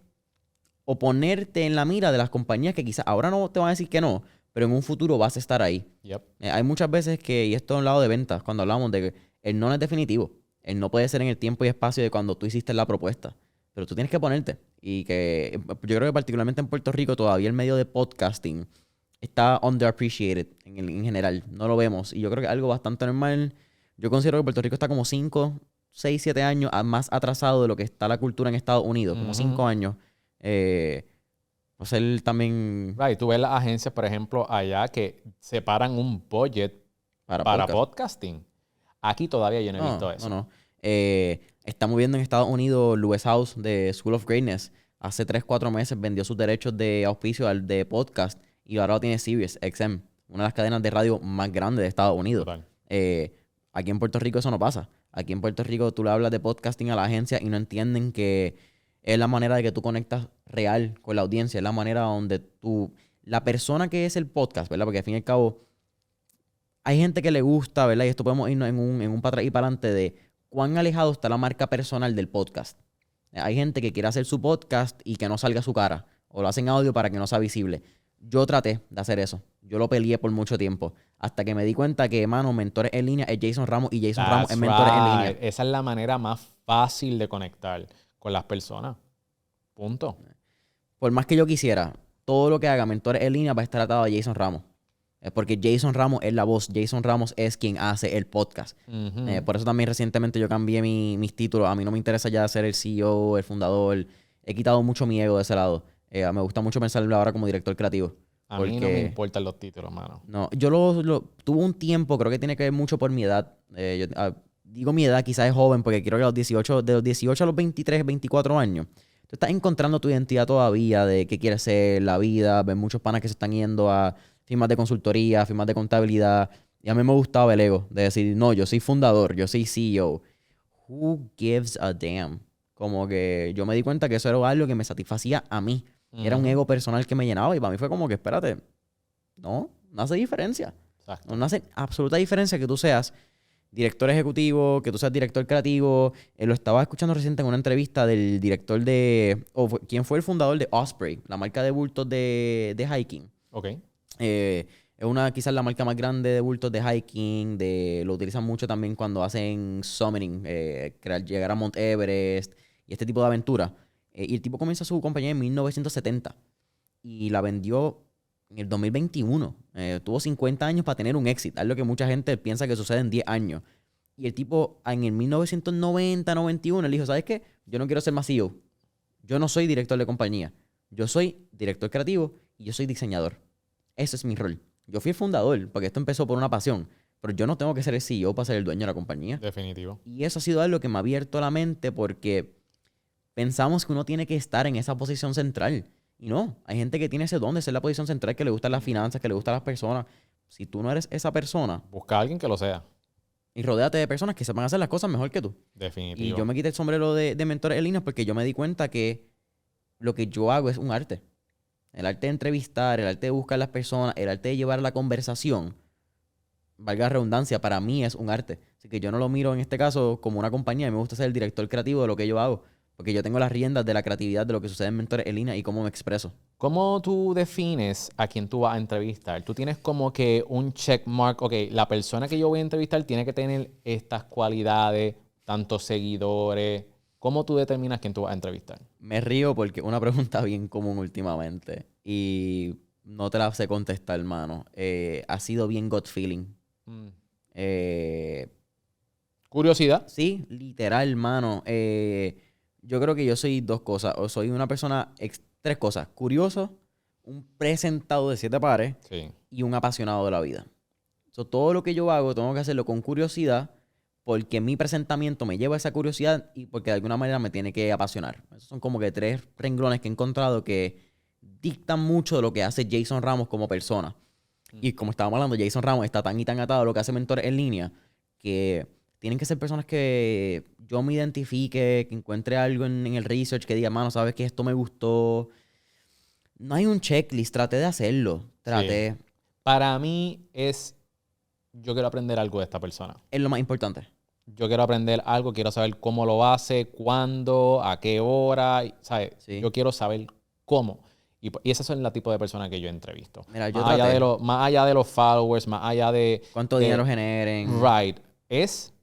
o ponerte en la mira de las compañías que quizás ahora no te van a decir que no, pero en un futuro vas a estar ahí. Yep. Hay muchas veces que, y esto es un lado de ventas, cuando hablamos de que el no es definitivo. El no puede ser en el tiempo y espacio de cuando tú hiciste la propuesta. Pero tú tienes que ponerte. Y que yo creo que particularmente en Puerto Rico todavía el medio de podcasting está underappreciated en general. No lo vemos. Y yo creo que es algo bastante normal. Yo considero que Puerto Rico está como 5, 6, 7 años más atrasado de lo que está la cultura en Estados Unidos. Como 5 años. Va a ser también... Right. Tú ves las agencias, por ejemplo, allá que separan un budget para podcasting. Aquí todavía yo no he visto eso. No. Estamos viendo en Estados Unidos, Lewis House de School of Greatness, hace 3, 4 meses vendió sus derechos de auspicio de podcast y ahora lo tiene Sirius XM, una de las cadenas de radio más grandes de Estados Unidos. Aquí en Puerto Rico eso no pasa. Aquí en Puerto Rico tú le hablas de podcasting a la agencia y no entienden que es la manera de que tú conectas real con la audiencia, es la manera donde la persona que es el podcast, ¿verdad? Porque al fin y al cabo hay gente que le gusta, ¿verdad? Y esto podemos irnos en un para atrás y para adelante de cuán alejado está la marca personal del podcast. Hay gente que quiere hacer su podcast y que no salga su cara. O lo hacen audio para que no sea visible. Yo traté de hacer eso. Yo lo peleé por mucho tiempo. Hasta que me di cuenta que, mano, Mentores en Línea es Jason Ramos y Jason Ramos es Mentores en Línea. Esa es la manera más fácil de conectar con las personas. Punto. Por más que yo quisiera, todo lo que haga Mentores en Línea va a estar atado a Jason Ramos. Porque Jason Ramos es la voz. Jason Ramos es quien hace el podcast. Por eso también recientemente yo cambié mis títulos. A mí no me interesa ya ser el CEO, el fundador. He quitado mucho mi ego de ese lado. Me gusta mucho pensarlo ahora como director creativo. A mí no me importan los títulos, mano. No, yo tuve un tiempo, creo que tiene que ver mucho por mi edad. Digo mi edad, quizás es joven, porque creo que de los 18 a los 23, 24 años, tú estás encontrando tu identidad todavía de qué quieres ser, la vida. Ves muchos panas que se están yendo a firmas de consultoría, firmas de contabilidad. Y a mí me gustaba el ego de decir, no, yo soy fundador, yo soy CEO. Who gives a damn? Como que yo me di cuenta que eso era algo que me satisfacía a mí. Era un ego personal que me llenaba y para mí fue como que, espérate, no hace diferencia. Exacto. No hace absoluta diferencia que tú seas director ejecutivo, que tú seas director creativo. Lo estaba escuchando reciente en una entrevista del director ¿quién fue el fundador de Osprey? La marca de bultos de hiking. Ok. Es quizás la marca más grande de bultos de hiking. Lo utilizan mucho también cuando hacen summiting, llegar a Mount Everest y este tipo de aventuras. Y el tipo comienza su compañía en 1970 y la vendió en el 2021. Tuvo 50 años para tener un éxito. Es lo que mucha gente piensa que sucede en 10 años. Y el tipo en el 1990, 91, él dijo, ¿sabes qué? Yo no quiero ser más CEO. Yo no soy director de compañía. Yo soy director creativo y yo soy diseñador. Ese es mi rol. Yo fui el fundador, porque esto empezó por una pasión. Pero yo no tengo que ser el CEO para ser el dueño de la compañía. Definitivo. Y eso ha sido algo que me ha abierto la mente porque pensamos que uno tiene que estar en esa posición central. Y no, hay gente que tiene ese don de ser la posición central, que le gustan las finanzas, que le gustan las personas. Si tú no eres esa persona, busca a alguien que lo sea. Y rodéate de personas que sepan hacer las cosas mejor que tú. Definitivo. Y yo me quité el sombrero de Mentores en Línea porque yo me di cuenta que lo que yo hago es un arte. El arte de entrevistar, el arte de buscar las personas, el arte de llevar la conversación, valga la redundancia, para mí es un arte. Así que yo no lo miro en este caso como una compañía. Me gusta ser el director creativo de lo que yo hago. Porque yo tengo las riendas de la creatividad de lo que sucede en Mentores en Línea y cómo me expreso. ¿Cómo tú defines a quién tú vas a entrevistar? Tú tienes como que un checkmark. Ok, la persona que yo voy a entrevistar tiene que tener estas cualidades, tantos seguidores. ¿Cómo tú determinas quién tú vas a entrevistar? Me río porque una pregunta bien común últimamente y no te la sé contestar, hermano. Ha sido bien gut feeling. ¿Curiosidad? Sí, literal, hermano. Yo creo que yo soy dos cosas. O soy una persona, tres cosas. Curioso, un presentado de 7 pares y un apasionado de la vida. Todo lo que yo hago tengo que hacerlo con curiosidad porque mi presentamiento me lleva a esa curiosidad y porque de alguna manera me tiene que apasionar. Esos son como que 3 renglones que he encontrado que dictan mucho de lo que hace Jason Ramos como persona. Y como estábamos hablando, Jason Ramos está tan y tan atado a lo que hace Mentores en Línea que tienen que ser personas que yo me identifique, que encuentre algo en el research, que diga, mano, sabes que esto me gustó. No hay un checklist, traté de hacerlo. Traté. Sí. Para mí yo quiero aprender algo de esta persona. Es lo más importante. Yo quiero aprender algo, quiero saber cómo lo hace, cuándo, a qué hora, ¿sabes? Sí. Yo quiero saber cómo. Y esas son el tipo de personas que yo entrevisto. Mira, yo Más allá traté. más allá de los followers, más allá de... ¿Cuánto dinero generen? Right. Es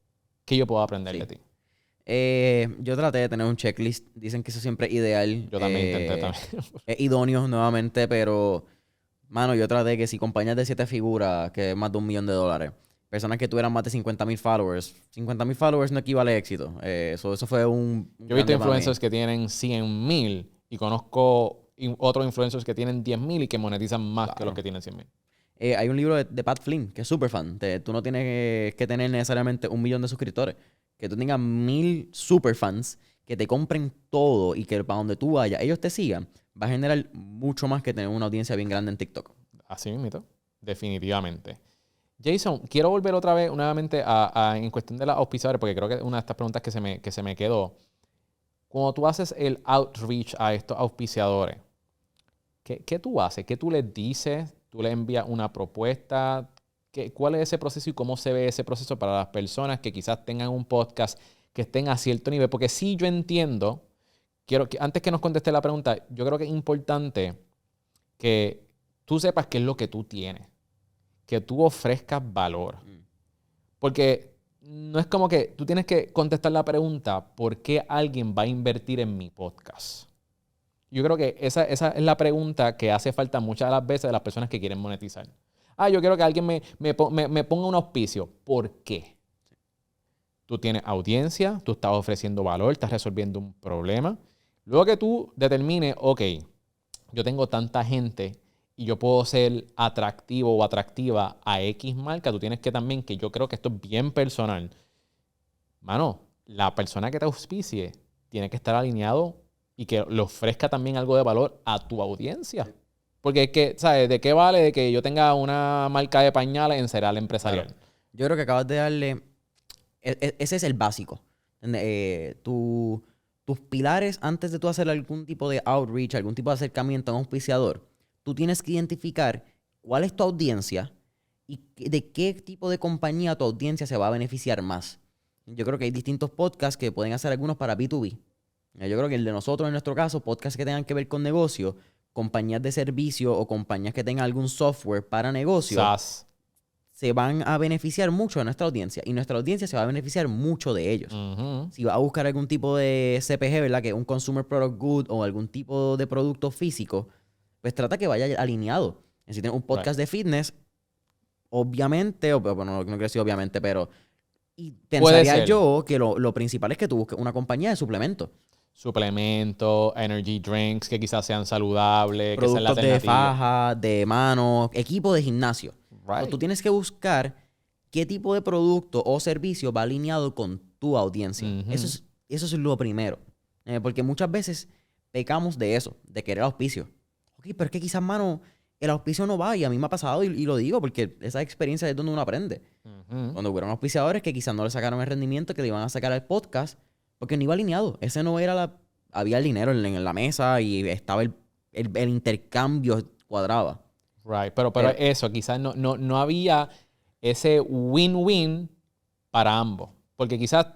que yo puedo aprender Sí. de ti. Yo traté de tener un checklist. Dicen que eso siempre es ideal. Yo también intenté también. Es idóneo nuevamente, pero... Mano, yo traté que si compañías de 7 figuras, que es más de $1 millón, personas que tuvieran más de 50,000 followers, 50,000 followers no equivale a éxito. Eso fue un Yo he visto cambio para mí. influencers que tienen 100,000 y conozco otros influencers que tienen 10,000 y que monetizan más que los que tienen 100,000. Hay un libro de Pat Flynn, que es súper fan. Tú no tienes que tener necesariamente 1 millón de suscriptores. Que tú tengas 1,000 super fans que te compren todo y que para donde tú vayas, ellos te sigan, va a generar mucho más que tener una audiencia bien grande en TikTok. Así mismo, definitivamente. Jason, quiero volver otra vez, nuevamente, en cuestión de los auspiciadores, porque creo que una de estas preguntas que se me quedó. Cuando tú haces el outreach a estos auspiciadores, ¿qué tú haces? ¿Qué tú les dices? ¿Tú les envías una propuesta? ¿Cuál es ese proceso y cómo se ve ese proceso para las personas que quizás tengan un podcast que estén a cierto nivel? Porque sí, yo entiendo, antes que nos conteste la pregunta, yo creo que es importante que tú sepas qué es lo que tú tienes, que tú ofrezcas valor. Porque no es como que tú tienes que contestar la pregunta, ¿por qué alguien va a invertir en mi podcast? Yo creo que esa es la pregunta que hace falta muchas de las veces de las personas que quieren monetizar. Yo quiero que alguien me ponga un auspicio. ¿Por qué? Tú tienes audiencia, tú estás ofreciendo valor, estás resolviendo un problema. Luego que tú determines, ok, yo tengo tanta gente y yo puedo ser atractivo o atractiva a X marca, tú tienes que también, que yo creo que esto es bien personal. Mano, la persona que te auspicie tiene que estar alineado y que le ofrezca también algo de valor a tu audiencia. Porque es que, ¿sabes? ¿De qué vale de que yo tenga una marca de pañales en cereal empresarial? Claro. Yo creo que acabas de darle... Ese es el básico. Tus pilares antes de tú hacer algún tipo de outreach, algún tipo de acercamiento a un auspiciador, tú tienes que identificar cuál es tu audiencia y de qué tipo de compañía tu audiencia se va a beneficiar más. Yo creo que hay distintos podcasts que pueden hacer algunos para B2B. Yo creo que el de nosotros, en nuestro caso, podcasts que tengan que ver con negocio, compañías de servicio o compañías que tengan algún software para negocio, SaaS. se van a beneficiar mucho de nuestra audiencia y nuestra audiencia se va a beneficiar mucho de ellos. Uh-huh. Si vas a buscar algún tipo de CPG, ¿verdad? Que es un Consumer Product Good o algún tipo de producto físico, pues trata que vaya alineado. Si tienes un podcast de fitness, obviamente, bueno, no quiero decir obviamente, pero pensaría yo que lo principal es que tú busques una compañía de suplementos. Suplementos, energy drinks que quizás sean saludables, que sean la Productos de alternativa. faja, de mano, equipo de gimnasio. Right. Tú tienes que buscar qué tipo de producto o servicio va alineado con tu audiencia. Uh-huh. Eso es lo primero. Porque muchas veces pecamos de eso, de querer auspicio. Ok, pero es que quizás, mano, el auspicio no va y a mí me ha pasado y lo digo porque esa experiencia es donde uno aprende. Uh-huh. Cuando hubieron auspiciadores que quizás no le sacaron el rendimiento que le iban a sacar al podcast porque no iba alineado. Ese no era había el dinero en la mesa y estaba el intercambio cuadraba. Right, pero eso, quizás no había ese win-win para ambos. Porque quizás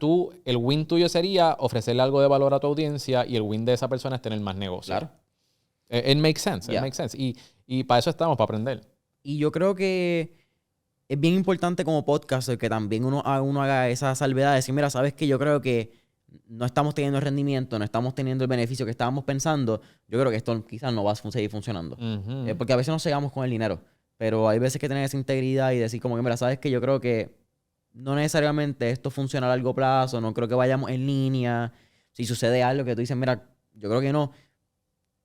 el win tuyo sería ofrecerle algo de valor a tu audiencia y el win de esa persona es tener más negocio. Claro. It makes sense, Yeah. it makes sense. Y para eso estamos, para aprender. Y yo creo que es bien importante como podcaster que también uno haga esa salvedad de decir, mira, sabes que yo creo que no estamos teniendo el rendimiento, no estamos teniendo el beneficio que estábamos pensando. Yo creo que esto quizás no va a seguir funcionando. Uh-huh. Porque a veces nos cegamos con el dinero. Pero hay veces que tener esa integridad y decir como que, mira, sabes que yo creo que no necesariamente esto funciona a largo plazo, no creo que vayamos en línea. Si sucede algo que tú dices, mira, yo creo que no.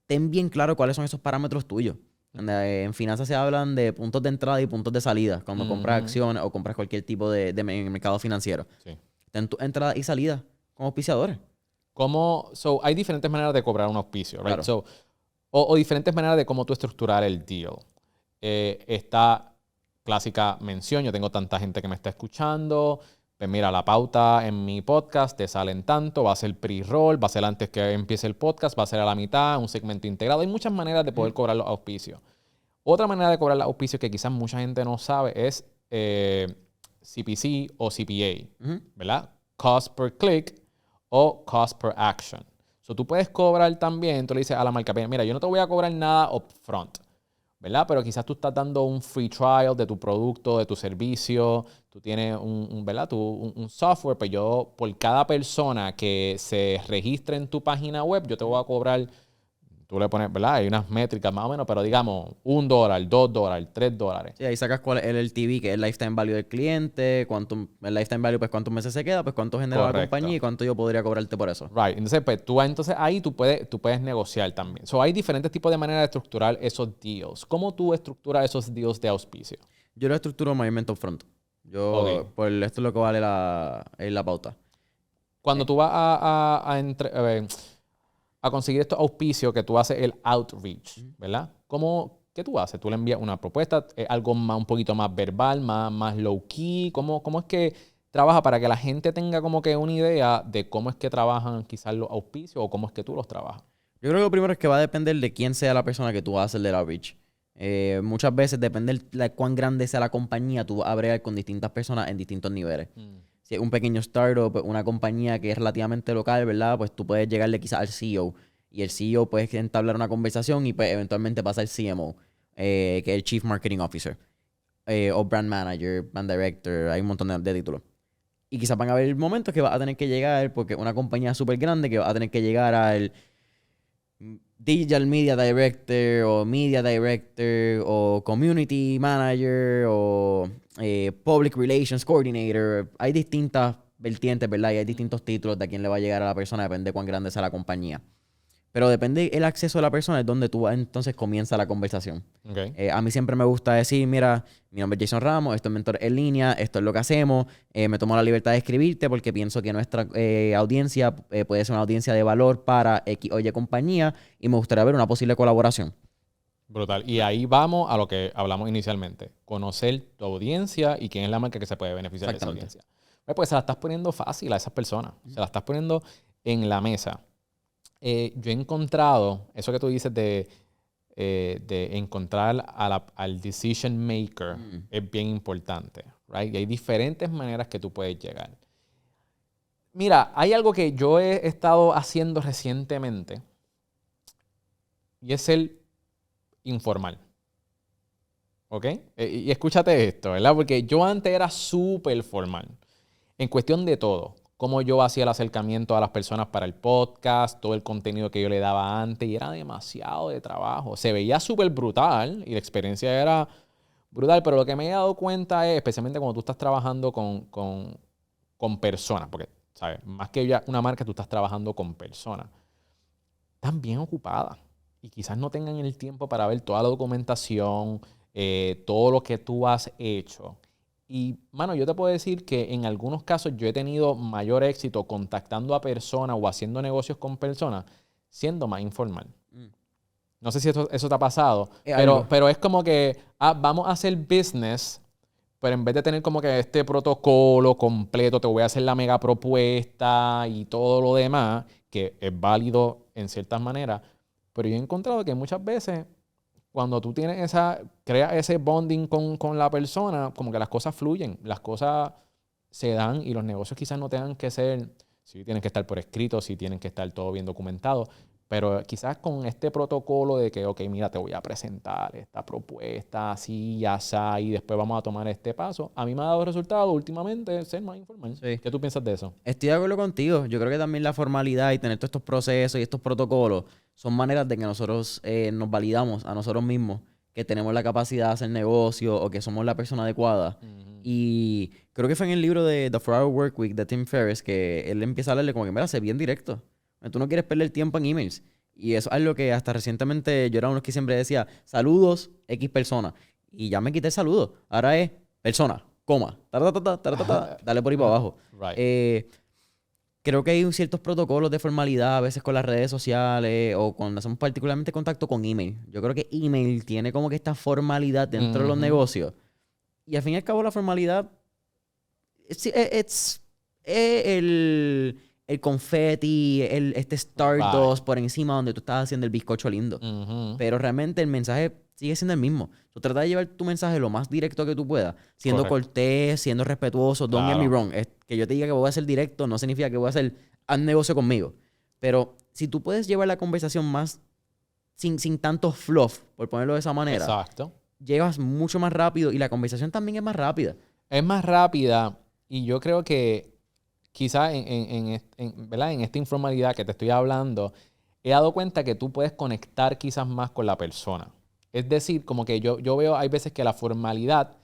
Ten bien claro cuáles son esos parámetros tuyos. En finanzas se hablan de puntos de entrada y puntos de salida cuando compras acciones o compras cualquier tipo de mercado financiero. Sí. Ten tu entrada y salida como auspiciadores. Hay diferentes maneras de cobrar un auspicio, right? Claro. O diferentes maneras de cómo tú estructurar el deal. Esta clásica mención, yo tengo tanta gente que me está escuchando, pues mira, la pauta en mi podcast te salen tanto, va a ser pre-roll, va a ser antes que empiece el podcast, va a ser a la mitad, un segmento integrado. Hay muchas maneras de poder cobrar los auspicios. Otra manera de cobrar los auspicios que quizás mucha gente no sabe es CPC o CPA, ¿verdad? Cost per click o cost per action. So, tú puedes cobrar también, tú le dices a la marca, mira, yo no te voy a cobrar nada upfront, ¿verdad? Pero quizás tú estás dando un free trial de tu producto, de tu servicio, tú tienes ¿verdad? Un software, pues yo, por cada persona que se registre en tu página web, yo te voy a cobrar, tú le pones, ¿verdad? Hay unas métricas más o menos, pero digamos, $1, $2, $3. Sí, ahí sacas cuál es el LTV, que es el lifetime value del cliente, el lifetime value, pues cuántos meses se queda, pues cuánto genera la compañía y cuánto yo podría cobrarte por eso. Right. Entonces, pues ahí tú puedes negociar también. So, hay diferentes tipos de maneras de estructurar esos deals. ¿Cómo tú estructuras esos deals de auspicio? Yo lo estructuro mayormente upfront. Esto es lo que vale la pauta. Cuando tú vas a conseguir estos auspicios, que tú haces el outreach, ¿verdad? ¿Qué tú haces? ¿Tú le envías una propuesta? ¿Algo un poquito más verbal, más low-key? ¿Cómo es que trabaja para que la gente tenga como que una idea de cómo es que trabajan quizás los auspicios o cómo es que tú los trabajas? Yo creo que lo primero es que va a depender de quién sea la persona que tú vas a hacer del outreach. Muchas veces depende de cuán grande sea la compañía, tú vas a bregar con distintas personas en distintos niveles. Si es un pequeño startup, una compañía que es relativamente local, ¿verdad? Pues tú puedes llegarle quizás al CEO. Y el CEO puede entablar una conversación y pues eventualmente pasa al CMO, que es el Chief Marketing Officer. O Brand Manager, Brand Director, hay un montón de títulos. Y quizás van a haber momentos que vas a tener que llegar, porque una compañía súper grande, que vas a tener que llegar al Digital Media Director o Media Director o Community Manager o Public Relations Coordinator. Hay distintas vertientes, ¿verdad? Y hay distintos títulos de a quién le va a llegar a la persona, depende de cuán grande sea la compañía. Pero depende el acceso de la persona, es donde tú entonces comienza la conversación. Okay. A mí siempre me gusta decir, mira, mi nombre es Jason Ramos, esto es Mentor en Línea, esto es lo que hacemos, me tomo la libertad de escribirte porque pienso que nuestra audiencia puede ser una audiencia de valor para X o Y compañía y me gustaría ver una posible colaboración. Brutal. Y ahí vamos a lo que hablamos inicialmente. Conocer tu audiencia y quién es la marca que se puede beneficiar de esa audiencia. Pues se la estás poniendo fácil a esas personas. Se la estás poniendo en la mesa. Yo he encontrado, eso que tú dices de encontrar al decision maker es bien importante, right? Y hay diferentes maneras que tú puedes llegar. Mira, hay algo que yo he estado haciendo recientemente y es el informal. ¿Ok? Y escúchate esto, ¿verdad? Porque yo antes era súper formal en cuestión de todo. Cómo yo hacía el acercamiento a las personas para el podcast, todo el contenido que yo le daba antes, y era demasiado de trabajo. Se veía súper brutal y la experiencia era brutal, pero lo que me he dado cuenta es, especialmente cuando tú estás trabajando con personas, porque, ¿sabes? Más que ya una marca, tú estás trabajando con personas. Están bien ocupadas y quizás no tengan el tiempo para ver toda la documentación, todo lo que tú has hecho. Y, mano, yo te puedo decir que en algunos casos yo he tenido mayor éxito contactando a personas o haciendo negocios con personas siendo más informal. No sé si eso te ha pasado, pero es como que vamos a hacer business, pero en vez de tener como que este protocolo completo, te voy a hacer la mega propuesta y todo lo demás, que es válido en ciertas maneras, pero yo he encontrado que muchas veces cuando tú creas ese bonding con la persona, como que las cosas fluyen, las cosas se dan y los negocios quizás no tengan que ser, sí tienen que estar por escrito, sí tienen que estar todo bien documentado, pero quizás con este protocolo de que, ok, mira, te voy a presentar esta propuesta, así, ya está, y después vamos a tomar este paso. A mí me ha dado resultado últimamente ser más informal. Sí. ¿Qué tú piensas de eso? Estoy de acuerdo contigo. Yo creo que también la formalidad y tener todos estos procesos y estos protocolos son maneras de que nosotros nos validamos a nosotros mismos, que tenemos la capacidad de hacer negocio o que somos la persona adecuada. Y creo que fue en el libro de The 4-Hour Workweek de Tim Ferriss que él empieza a hablarle como que, mira, sé bien directo. Tú no quieres perder tiempo en emails. Y eso es algo que hasta recientemente yo era uno que siempre decía, saludos, X persona. Y ya me quité el saludo. Ahora es persona, coma, dale por ahí para abajo. Right. Creo que hay ciertos protocolos de formalidad a veces con las redes sociales o cuando hacemos particularmente contacto con email. Yo creo que email tiene como que esta formalidad dentro de los negocios. Y al fin y al cabo la formalidad el confeti, este Stardust por encima donde tú estás haciendo el bizcocho lindo. Ujú. Pero realmente el mensaje sigue siendo el mismo. So, trata de llevar tu mensaje lo más directo que tú puedas, siendo Correcto. cortés, siendo respetuoso. Don't get me Claro. wrong. Que yo te diga que voy a ser directo no significa que voy a hacer un negocio conmigo. Pero si tú puedes llevar la conversación más sin tanto fluff, por ponerlo de esa manera, Exacto. llevas mucho más rápido y la conversación también es más rápida. Es más rápida y yo creo que quizás ¿verdad? En esta informalidad que te estoy hablando, he dado cuenta que tú puedes conectar quizás más con la persona. Es decir, como que yo veo, hay veces que la formalidad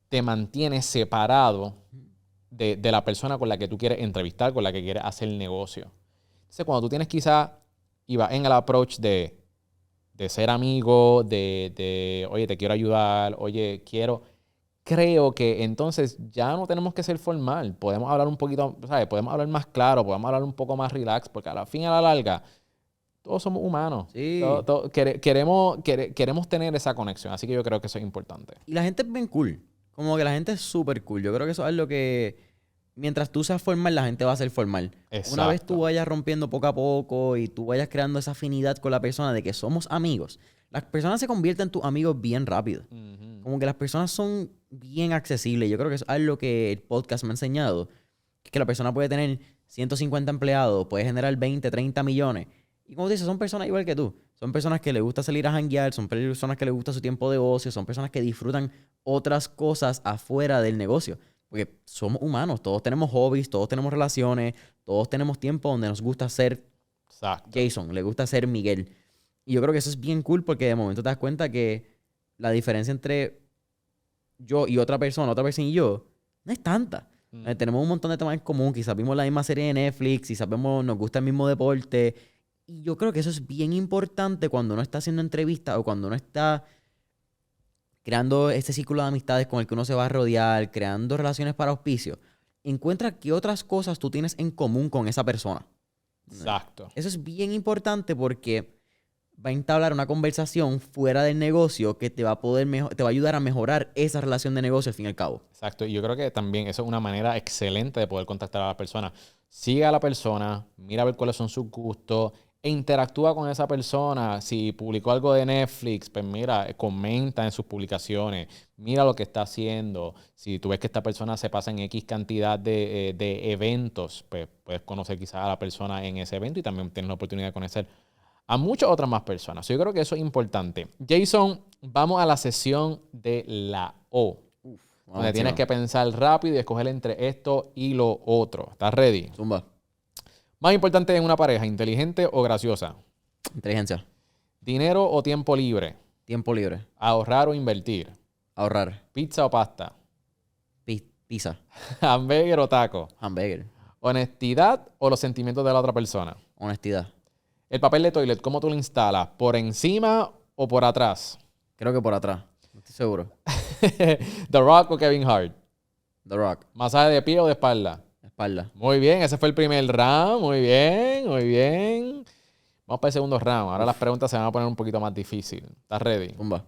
te mantiene separado de la persona con la que tú quieres entrevistar, con la que quieres hacer el negocio. Entonces, cuando tú tienes quizás, y vas en el approach de ser amigo, oye, te quiero ayudar, oye, creo que entonces ya no tenemos que ser formal. Podemos hablar un poquito, ¿sabes? Podemos hablar más claro, podemos hablar un poco más relax, porque a la fin y a la larga, todos somos humanos. Sí. Queremos tener esa conexión, así que yo creo que eso es importante. Y la gente es bien cool. Como que la gente es súper cool. Yo creo que eso es lo que... Mientras tú seas formal, la gente va a ser formal. Una vez tú Exacto. vayas rompiendo poco a poco y tú vayas creando esa afinidad con la persona de que somos amigos, las personas se convierten en tus amigos bien rápido. Ujú. Como que las personas son bien accesibles. Yo creo que eso es algo que el podcast me ha enseñado. Que la persona puede tener 150 empleados, puede generar 20, 30 millones. Y como te dices, son personas igual que tú. Son personas que les gusta salir a janguear, son personas que les gusta su tiempo de ocio, son personas que disfrutan otras cosas afuera del negocio. Porque somos humanos, todos tenemos hobbies, todos tenemos relaciones, todos tenemos tiempo donde nos gusta ser Exacto. Jason, le gusta ser Miguel. Y yo creo que eso es bien cool porque de momento te das cuenta que la diferencia entre yo y otra persona y yo, no es tanta. Tenemos un montón de temas en común, quizás vimos la misma serie de Netflix, quizás nos gusta el mismo deporte. Y yo creo que eso es bien importante cuando uno está haciendo entrevistas o cuando uno está creando este círculo de amistades con el que uno se va a rodear, creando relaciones para auspicio. Encuentra qué otras cosas tú tienes en común con esa persona. Exacto. Eso es bien importante porque va a entablar una conversación fuera del negocio que te va a te va a ayudar a mejorar esa relación de negocio al fin y al cabo. Exacto. Y yo creo que también eso es una manera excelente de poder contactar a la persona. Sigue a la persona, mira a ver cuáles son sus gustos e interactúa con esa persona. Si publicó algo de Netflix, pues mira, comenta en sus publicaciones, mira lo que está haciendo. Si tú ves que esta persona se pasa en X cantidad de eventos, pues puedes conocer quizás a la persona en ese evento y también tienes la oportunidad de conocer a muchas otras más personas. Yo creo que eso es importante. Jason, vamos a la sesión de la O, donde tienes que pensar rápido y escoger entre esto y lo otro. ¿Estás ready? Zumba. Más importante en una pareja, inteligente o graciosa. Inteligencia. Dinero o tiempo libre. Tiempo libre. Ahorrar o invertir. Ahorrar. Pizza o pasta. Pizza. Hamburger o taco. Hamburger. Honestidad o los sentimientos de la otra persona. Honestidad. El papel de toilet, ¿cómo tú lo instalas? ¿Por encima o por atrás? Creo que por atrás. No estoy seguro. The Rock o Kevin Hart. The Rock. ¿Masaje de pie o de espalda? Espalda. Muy bien, ese fue el primer round. Muy bien, muy bien. Vamos para el segundo round. Ahora las preguntas se van a poner un poquito más difíciles. ¿Estás ready? Zumba.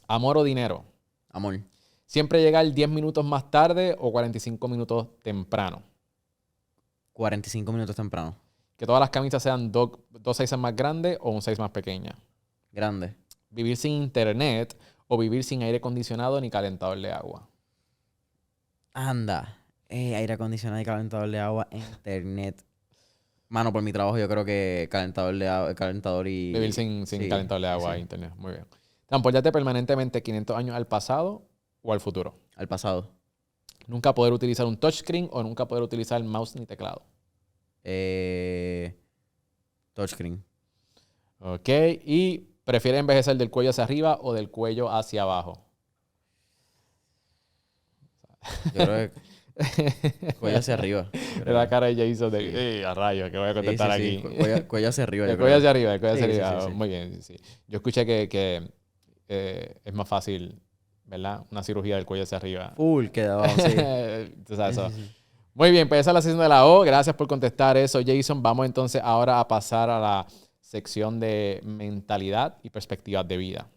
¿Amor o dinero? Amor. ¿Siempre llegar 10 minutos más tarde o 45 minutos temprano? 45 minutos temprano. ¿Que todas las camisas sean dos sizes más grandes o un size más pequeña? Grande. ¿Vivir sin internet o vivir sin aire acondicionado ni calentador de agua? Anda. Aire acondicionado y calentador de agua, internet. Mano, por mi trabajo yo creo que calentador de agua, calentador y... Vivir sin sí, calentador de agua e sí. internet. Muy bien. ¿Transportarte permanentemente 500 años al pasado o al futuro? Al pasado. ¿Nunca poder utilizar un touchscreen o nunca poder utilizar mouse ni teclado? Touchscreen. Ok. ¿Y prefieres envejecer del cuello hacia arriba o del cuello hacia abajo? Yo creo que cuello hacia arriba. De la cara de Jason de a rayos, que voy a contestar Sí. aquí. Cuello hacia arriba. El yo cuello creo. hacia arriba, el cuello hacia Sí, arriba. sí. Muy bien, sí. Yo escuché que es más fácil, ¿verdad? Una cirugía del cuello hacia arriba. Full queda abajo, sí. Tú sabes eso. Sí. Muy bien, pues esa es la sesión de la O. Gracias por contestar eso, Jason. Vamos entonces ahora a pasar a la sección de mentalidad y perspectivas de vida.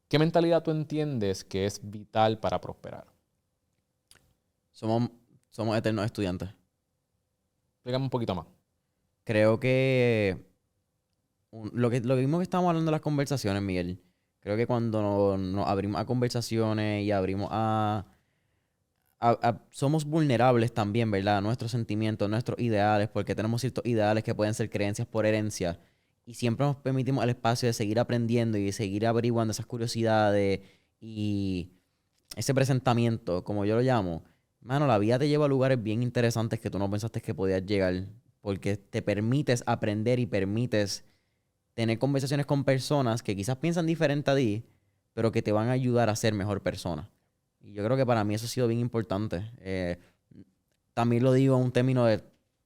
¿Qué mentalidad tú entiendes que es vital para prosperar? Somos eternos estudiantes. Explícame un poquito más. Creo que lo mismo que estábamos hablando en las conversaciones, Miguel. Creo que cuando nos abrimos a conversaciones y abrimos somos vulnerables también, ¿verdad? A nuestros sentimientos, nuestros ideales, porque tenemos ciertos ideales que pueden ser creencias por herencia. Y siempre nos permitimos el espacio de seguir aprendiendo y de seguir averiguando esas curiosidades y ese presentamiento, como yo lo llamo. Mano, la vida te lleva a lugares bien interesantes que tú no pensaste que podías llegar, porque te permites aprender y permites tener conversaciones con personas que quizás piensan diferente a ti, pero que te van a ayudar a ser mejor persona. Y yo creo que para mí eso ha sido bien importante. También lo digo en un término de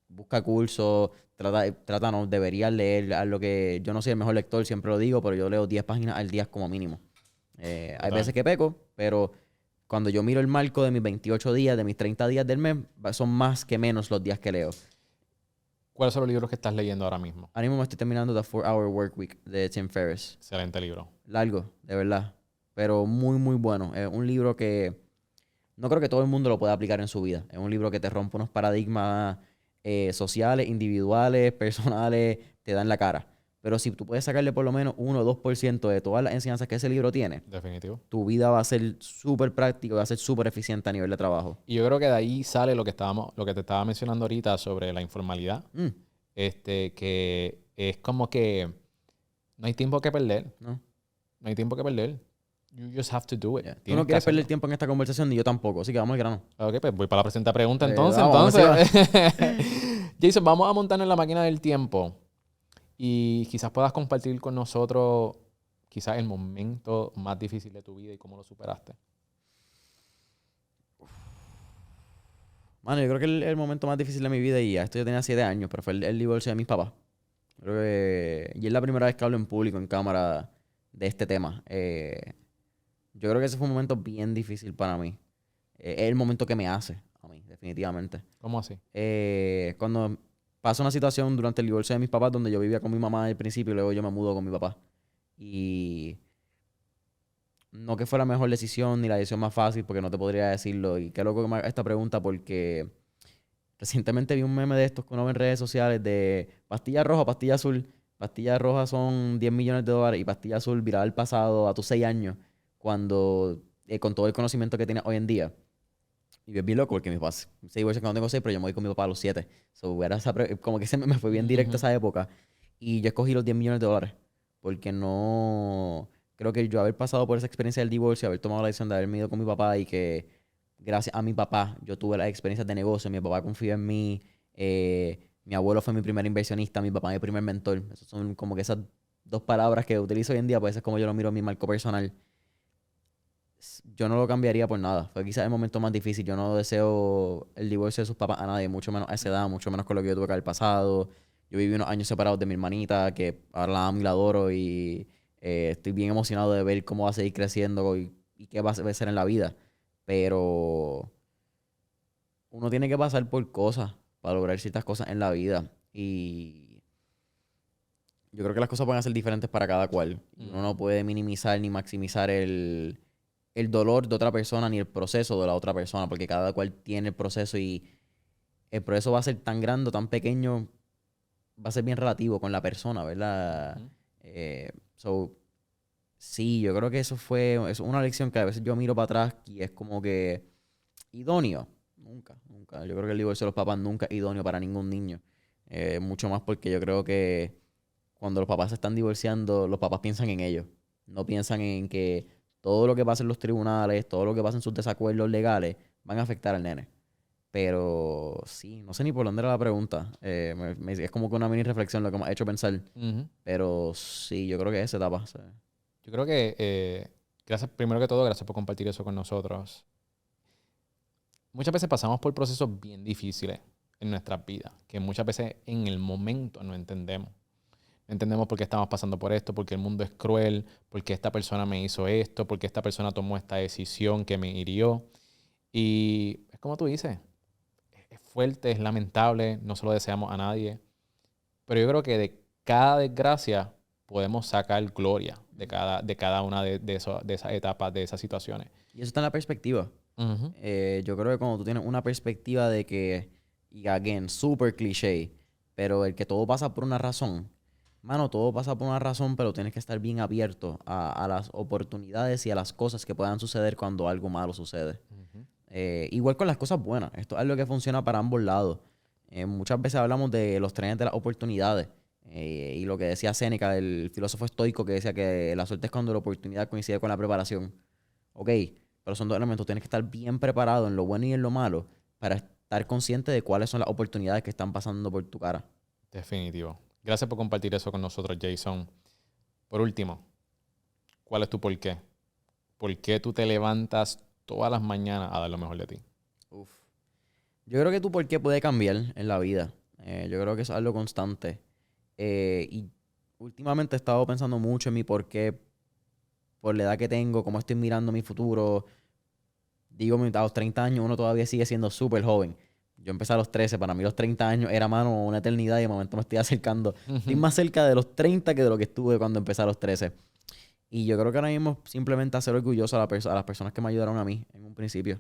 busca cursos, no, deberías leer a lo que... Yo no soy el mejor lector, siempre lo digo, pero yo leo 10 páginas al día como mínimo. Hay veces que peco, pero cuando yo miro el marco de mis 28 días, de mis 30 días del mes, son más que menos los días que leo. ¿Cuáles son los libros que estás leyendo ahora mismo? Ahora mismo me estoy terminando The 4-Hour Workweek de Tim Ferriss. Excelente libro. Largo, de verdad. Pero muy, muy bueno. Es un libro que no creo que todo el mundo lo pueda aplicar en su vida. Es un libro que te rompe unos paradigmas sociales, individuales, personales, te da en la cara. Pero si tú puedes sacarle por lo menos 1 o 2% de todas las enseñanzas que ese libro tiene, Definitivo. tu vida va a ser súper práctica, va a ser súper eficiente a nivel de trabajo. Y yo creo que de ahí sale lo que te estaba mencionando ahorita sobre la informalidad. Que es como que no hay tiempo que perder. ¿No? No hay tiempo que perder. You just have to do it. Yeah. Tú Tienes no que quieres perder hacerlo. tiempo en esta conversación, ni yo tampoco. Así que vamos al grano. Ok, pues voy para la presente pregunta Vamos, entonces. Jason, vamos a montarnos en la máquina del tiempo y quizás puedas compartir con nosotros quizás el momento más difícil de tu vida y cómo lo superaste. Mano, yo creo que el momento más difícil de mi vida, y esto yo tenía 7 años, pero fue el divorcio de mis papás. Creo que... Y es la primera vez que hablo en público, en cámara, de este tema. Yo creo que ese fue un momento bien difícil para mí. Es el momento que me hace a mí, definitivamente. ¿Cómo así? Cuando pasa una situación durante el divorcio de mis papás donde yo vivía con mi mamá al principio y luego yo me mudo con mi papá. Y no que fue la mejor decisión ni la decisión más fácil porque no te podría decirlo. Y qué loco que me haga esta pregunta porque recientemente vi un meme de estos que uno ve en redes sociales de pastilla roja, pastilla azul. Pastilla roja son $10 millones y pastilla azul viral al pasado a tus 6 años cuando con todo el conocimiento que tienes hoy en día. Y es bien loco porque mis papás se divorcian cuando tengo 6, pero yo me voy con mi papá a los 7. Como que me fue bien directo esa época. Y yo escogí los $10 millones porque no... Creo que yo haber pasado por esa experiencia del divorcio, haber tomado la decisión de haberme ido con mi papá y que gracias a mi papá yo tuve las experiencias de negocio, mi papá confió en mí, mi abuelo fue mi primer inversionista, mi papá mi primer mentor. Esas son como que esas 2 palabras que utilizo hoy en día, pues es como yo lo miro en mi marco personal. Yo no lo cambiaría por nada. Fue quizás el momento más difícil. Yo no deseo el divorcio de sus papás a nadie, mucho menos a esa edad, mucho menos con lo que yo tuve que haber pasado. Yo viví unos años separados de mi hermanita, que ahora la amo y la adoro, y estoy bien emocionado de ver cómo va a seguir creciendo y qué va a ser en la vida. Pero uno tiene que pasar por cosas para lograr ciertas cosas en la vida. Y yo creo que las cosas van a ser diferentes para cada cual. Uno no puede minimizar ni maximizar el dolor de otra persona ni el proceso de la otra persona, porque cada cual tiene el proceso y el proceso va a ser tan grande o tan pequeño, va a ser bien relativo con la persona, ¿verdad? Sí, yo creo que eso es una lección que a veces yo miro para atrás y es como que idóneo. Nunca. Yo creo que el divorcio de los papás nunca es idóneo para ningún niño. Mucho más porque yo creo que cuando los papás se están divorciando, los papás piensan en ellos. No piensan en que todo lo que pasa en los tribunales, todo lo que pasa en sus desacuerdos legales, van a afectar al nene. Pero sí, no sé ni por dónde era la pregunta. Es como que una mini reflexión lo que me ha hecho pensar. Pero sí, yo creo que es esa etapa. ¿Sí? Yo creo que, primero que todo, gracias por compartir eso con nosotros. Muchas veces pasamos por procesos bien difíciles en nuestras vidas, que muchas veces en el momento no entendemos. No entendemos por qué estamos pasando por esto, porque el mundo es cruel, porque esta persona me hizo esto, porque esta persona tomó esta decisión que me hirió. Y es como tú dices, es fuerte, es lamentable, no se lo deseamos a nadie. Pero yo creo que de cada desgracia podemos sacar gloria de cada una de esas etapas, de esas situaciones. Y eso está en la perspectiva. Ujú. Yo creo que cuando tú tienes una perspectiva de que, y again, súper cliché, pero el que todo pasa por una razón, mano, todo pasa por una razón, pero tienes que estar bien abierto a las oportunidades y a las cosas que puedan suceder cuando algo malo sucede. Ujú. Igual con las cosas buenas, esto es algo que funciona para ambos lados. Muchas veces hablamos de los trenes de las oportunidades. Y lo que decía Séneca, el filósofo estoico, que decía que la suerte es cuando la oportunidad coincide con la preparación. Ok, pero son dos elementos. Tienes que estar bien preparado en lo bueno y en lo malo para estar consciente de cuáles son las oportunidades que están pasando por tu cara. Definitivo. Gracias por compartir eso con nosotros, Jason. Por último, ¿cuál es tu por qué? ¿Por qué tú te levantas todas las mañanas a dar lo mejor de ti? Uf. Yo creo que tu por qué puede cambiar en la vida. Yo creo que eso es algo constante. Y últimamente he estado pensando mucho en mi por qué, por la edad que tengo, cómo estoy mirando mi futuro. Digo, a los 30 años uno todavía sigue siendo súper joven. Yo empecé a los 13, para mí los 30 años era, mano, una eternidad y de momento me estoy acercando. Estoy más cerca de los 30 que de lo que estuve cuando empecé a los 13. Y yo creo que ahora mismo simplemente hacer orgulloso a las personas que me ayudaron a mí en un principio.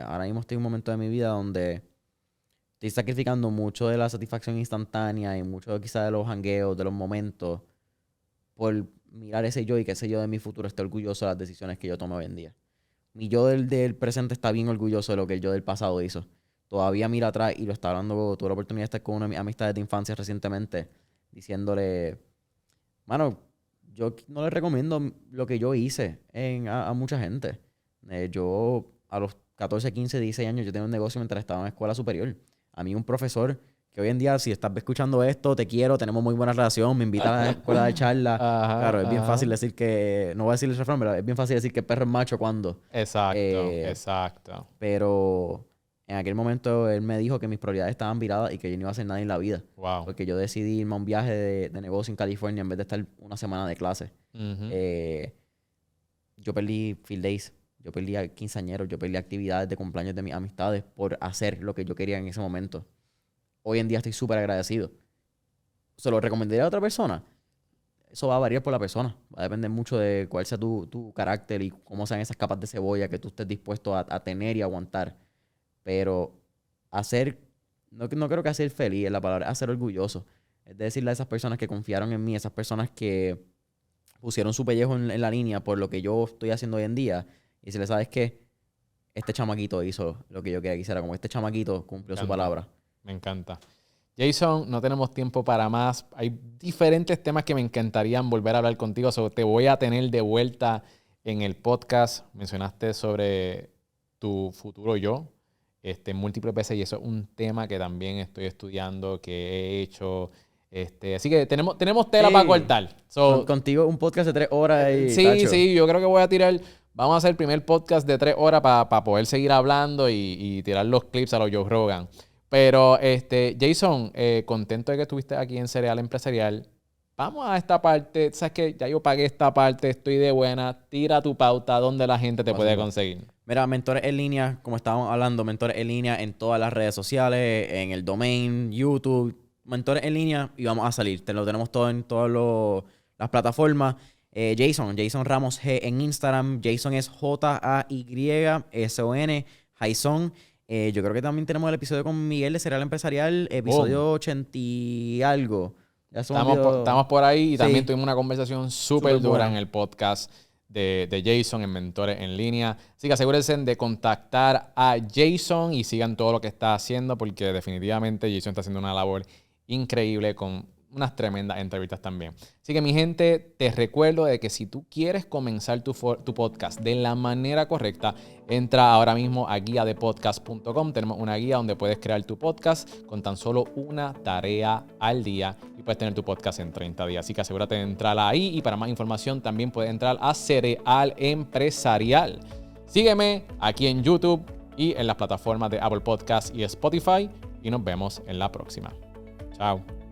Ahora mismo estoy en un momento de mi vida donde estoy sacrificando mucho de la satisfacción instantánea y mucho quizás de los jangueos, de los momentos, por mirar ese yo y que ese yo de mi futuro esté orgulloso de las decisiones que yo tomo hoy en día. Mi yo del presente está bien orgulloso de lo que el yo del pasado hizo. Todavía mira atrás y lo está hablando, tuve la oportunidad de estar con una de mis amistades de infancia recientemente, diciéndole, mano, yo no le recomiendo lo que yo hice a mucha gente. Yo a los 14, 15, 16 años, yo tenía un negocio mientras estaba en la escuela superior. A mí un profesor que hoy en día, si estás escuchando esto, te quiero, tenemos muy buena relación, me invita a la escuela de charla. Ajá, Claro, es bien ajá. fácil decir que, no voy a decir el refrán, pero es bien fácil decir que perro es macho cuando. Exacto, Eh, exacto. Pero en aquel momento él me dijo que mis prioridades estaban viradas y que yo no iba a hacer nada en la vida. Wow. Porque yo decidí irme a un viaje de negocio en California en vez de estar una semana de clase. Ujú. Yo perdí field days, yo perdí a quinceañeros, yo perdí actividades de cumpleaños de mis amistades por hacer lo que yo quería en ese momento. Hoy en día estoy súper agradecido. ¿Se lo recomendaría a otra persona? Eso va a variar por la persona. Va a depender mucho de cuál sea tu carácter y cómo sean esas capas de cebolla que tú estés dispuesto a tener y aguantar. Pero hacer, no creo que hacer feliz es la palabra, hacer orgulloso. Es decirle a esas personas que confiaron en mí, esas personas que pusieron su pellejo en la línea por lo que yo estoy haciendo hoy en día. Y si le sabes que este chamaquito hizo lo que yo quería que hiciera, como este chamaquito cumplió su palabra. Me encanta. Jason, no tenemos tiempo para más. Hay diferentes temas que me encantarían volver a hablar contigo. Te voy a tener de vuelta en el podcast. Mencionaste sobre tu futuro yo múltiples veces y eso es un tema que también estoy estudiando, que he hecho. Así que tenemos tela Sí. para cortar. Contigo un podcast de 3 horas y Sí, tacho. sí, yo creo que voy a tirar. Vamos a hacer el primer podcast de 3 horas para poder seguir hablando y tirar los clips a los Joe Rogan. Pero, Jason, contento de que estuviste aquí en Cereal Empresarial. Vamos a esta parte. Sabes que ya yo pagué esta parte, estoy de buena. Tira tu pauta donde la gente te puede conseguir. Mira, Mentores en Línea, como estábamos hablando, Mentores en Línea en todas las redes sociales, en el domain, YouTube, Mentores en Línea y vamos a salir. Lo tenemos todo en todas las plataformas. Jason Ramos G en Instagram. Jason es Jayson, Jason. Yo creo que también tenemos el episodio con Miguel de Cereal Empresarial, episodio 80 y algo. Ya Estamos por ahí y Sí. también tuvimos una conversación súper dura buena en el podcast de Jason en Mentores en Línea. Así que asegúrense de contactar a Jason y sigan todo lo que está haciendo porque definitivamente Jason está haciendo una labor increíble con unas tremendas entrevistas también. Así que mi gente, te recuerdo de que si tú quieres comenzar tu podcast de la manera correcta, entra ahora mismo a guiadepodcast.com. Tenemos una guía donde puedes crear tu podcast con tan solo una tarea al día y puedes tener tu podcast en 30 días. Así que asegúrate de entrar ahí y para más información también puedes entrar a Cereal Empresarial. Sígueme aquí en YouTube y en las plataformas de Apple Podcasts y Spotify y nos vemos en la próxima. Chao.